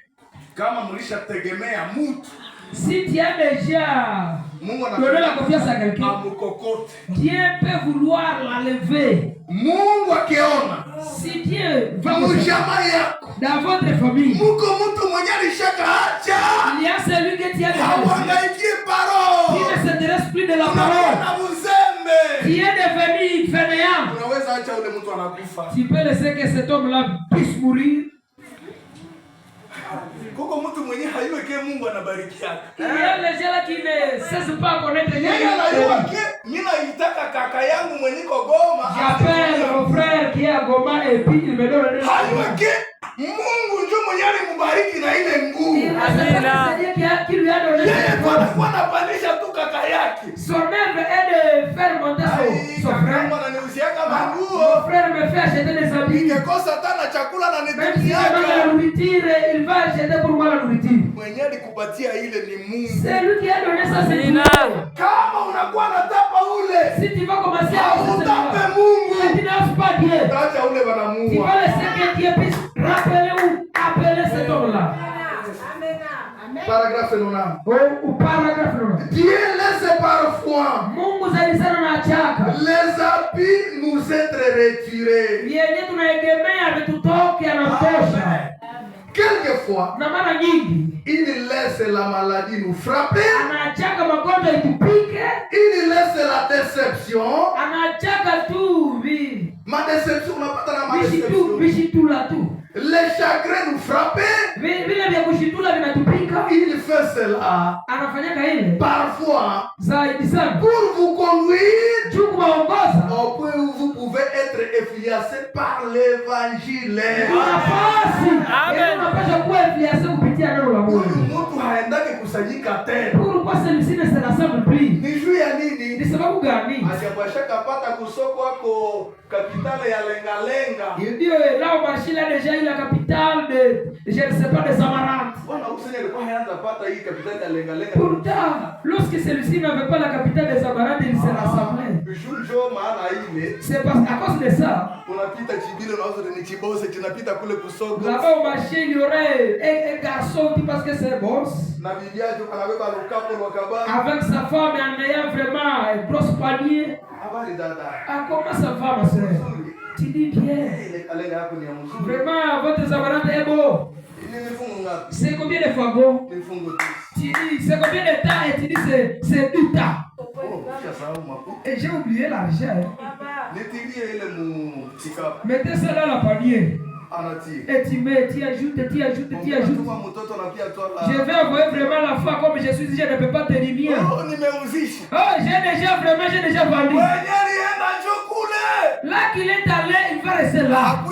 Kama mlishategemea mtu. Si tu as déjà donné la confiance à quelqu'un, Dieu peut vouloir la lever. Mungu akiona. Si Dieu va dans votre famille, il y a celui que tu as qui ne s'intéresse plus de la parole, qui est devenu fainéant. Tu peux laisser que cet homme-là puisse mourir. Il y a les gens là qui ne cessent pas à connaître Dieu. J'appelle mon frère qui est à Goma et puis il me donne le nom. Qui lui a donné son œuvre est de faire monter son frère. Mon frère me fait acheter des habits. Même si je manque la nourriture, il va acheter pour moi la nourriture. C'est lui qui a donné ça, c'est lui. Si tu vas commencer à tu n'oses pas Dieu, tu vas laisser que Dieu puisse rappeler ou appeler cet homme-là. Paragraphe 90. Dieu laisse parfois les habits nous être retirés. Quelquefois, il laisse la maladie nous frapper. Il laisse la déception. Ma déception, unapata na ma déception. Vishitula tu. Les chagrins nous frappaient. Vile vya kushitula vinatupika. Il fait cela. Anafanyaka ile. Parfois. Zaidi sana. Pour vous conduire. Juu kuwaongoza. Au point où vous pouvez être influencé par l'évangile. Nafasi. Amen. Unapaswa kuwa influencé kupitia neno la Mungu. Mtu haendaki kusanyika tena. Pourquoi celui-ci ne se rassemble plus? Ni juu ya nini? Ni sababu gani? Ashapashaka pata kusoko wako kapitale ya lengalenga. Il dit là au marché là déjà la capitale de je ne sais pas des Amarantes. Bwana usije alikuwa haanza pata hii kapitale ya lengalenga. Pourtant, lorsque celui-ci n'avait pas la capitale des Amarantes, il se rassemblait. Bijunjo maana ile. C'est parce à cause de ça. Unapita Chibile na uzuri ni Chibose tunapita kule kusoko. Là-bas au marché, il y aurait un garçon qui parce que c'est boss. Na bibi yake anabeba lukapo wakabana. Avec sa femme en ayant vraiment un gros panier. Habari dada. Ah, comment ça va ma soeur? Tu dis bien. Alenga yako ni ya mzuri. Vraiment, votre Amarante est beau. C'est combien de fois beau? Tu dis, c'est combien de temps? Et tu dis, c'est du temps. Et j'ai oublié l'argent. Mettez ça dans la panier. Et tu mets, tu ajoutes. Je vais envoyer vraiment la foi comme je suis dit, je ne peux pas te dire. Oh, j'ai déjà vendu. Là qu'il est allé, il va rester là.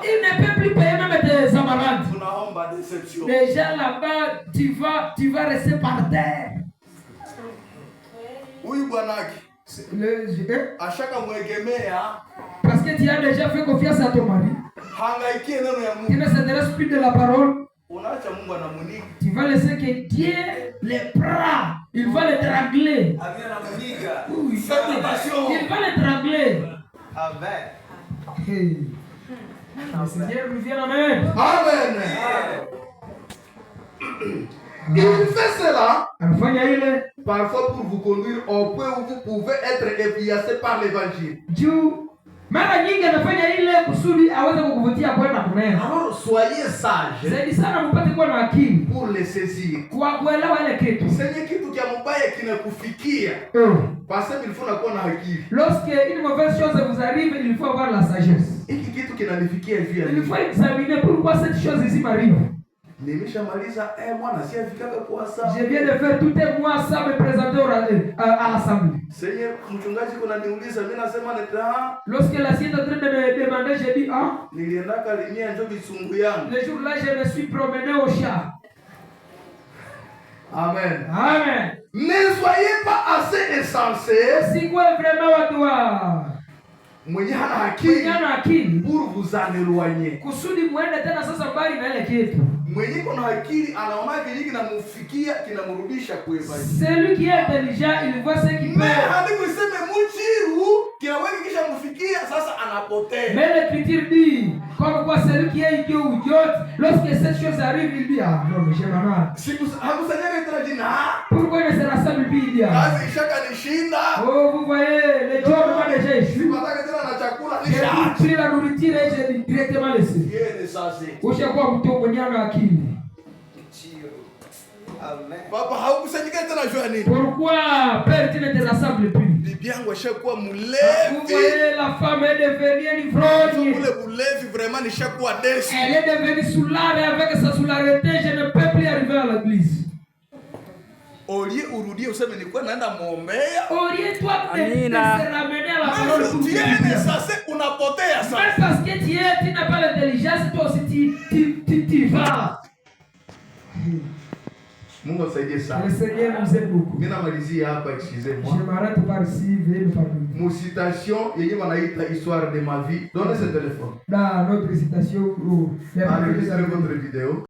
Il ne peut plus payer même des Amarantes. Déjà là-bas, tu vas rester par terre. Oui, Bwanaki. Parce que tu as déjà fait confiance à ton mari. Tu ne s'intéresse plus de la parole. Tu vas laisser que Dieu les prend. Il va les trangler. Oui. Il va les trangler. Hey. Le Seigneur nous vient en aide. Amen. Il fait cela parfois pour vous conduire au point où vous pouvez être influencé par l'évangile. Mara nyingi anafanya ile kusudi aweze kukuvutia kwenda kunena. Alors soyez sages. Zaidi sana mpate kuwa na akili pour les saisir. Kwa kuelewa ile kitu. Senye kitu kia mbaya kinakufikia. Parce qu'il faut nakuwa na akili. Lorsque une mauvaise chose vous arrive, il faut avoir la sagesse. Hiki kitu kinanifikia hivi. Il faut examiner pourquoi cette chose ici m'arrive. Nimeshamaliza mwana si afikaka kwa saa. Je viens de faire tout un mois sans me présenter à l'assemblée. Seigneur, mchungaji kuna niuliza mimi nasema neta. Lorsque la sienne est en train de me demander, j'ai dit niliendaka linia njo bisungu yangu. Le jour là, je me suis promené au chat. Amen. Amen. Ne soyez pas assez insensé. Si quoi vraiment watua. Mwenye hana akili pour vous en éloigner. Kusudi muende tena sasa mbali na ile kitu. Mwenye kuna akili anaona kile kinamfikia kinamrudisha kwa evangelii. Celui qui est intelligent, il voit ce qui peut. Mais hadi kuseme mchiru kinaweka kisha mfikia sasa anapotea. Mais l'écriture dit comme quoi celui qui est idiot ou idiote, lorsque cette chose arrive, il dit non mais je m'en hakusanyaka tena jina. Pourquoi il ne se rassemble plus il dit kazi ishaka nishinda. Oh vous voyez les gens ont déjà échoué. J'ai pris la nourriture et j'ai directement laissé. Ushakuwa mtu mwenye ana akili. Papa haukusanyika tena jua nini? Pourquoi père tu ne te rassembles plus? Bibi yangu ashakuwa mulevi. Vous voyez la femme est devenue une ivrogne. Ule mulevi vraiment nishakuwa desi. Elle est devenue soulard et avec sa soularité je ne peux plus arriver à l'église. Olie urudie useme nilikuwa naenda muombea. Olie toi de se ramener à la parole pour Dieu. Sasa unapotea sasa. Mais parce que tu n'as pas l'intelligence, toi aussi tu vas. Mungu asaidie sana. Le Seigneur nous aide beaucoup. Mimi namalizia hapa, excusez-moi. Je m'arrête par ici, veuillez me pardonner. Mon citation yenye wanaita histoire de ma vie. Donnez ce téléphone. Dans notre citation, enregistrez votre vidéo.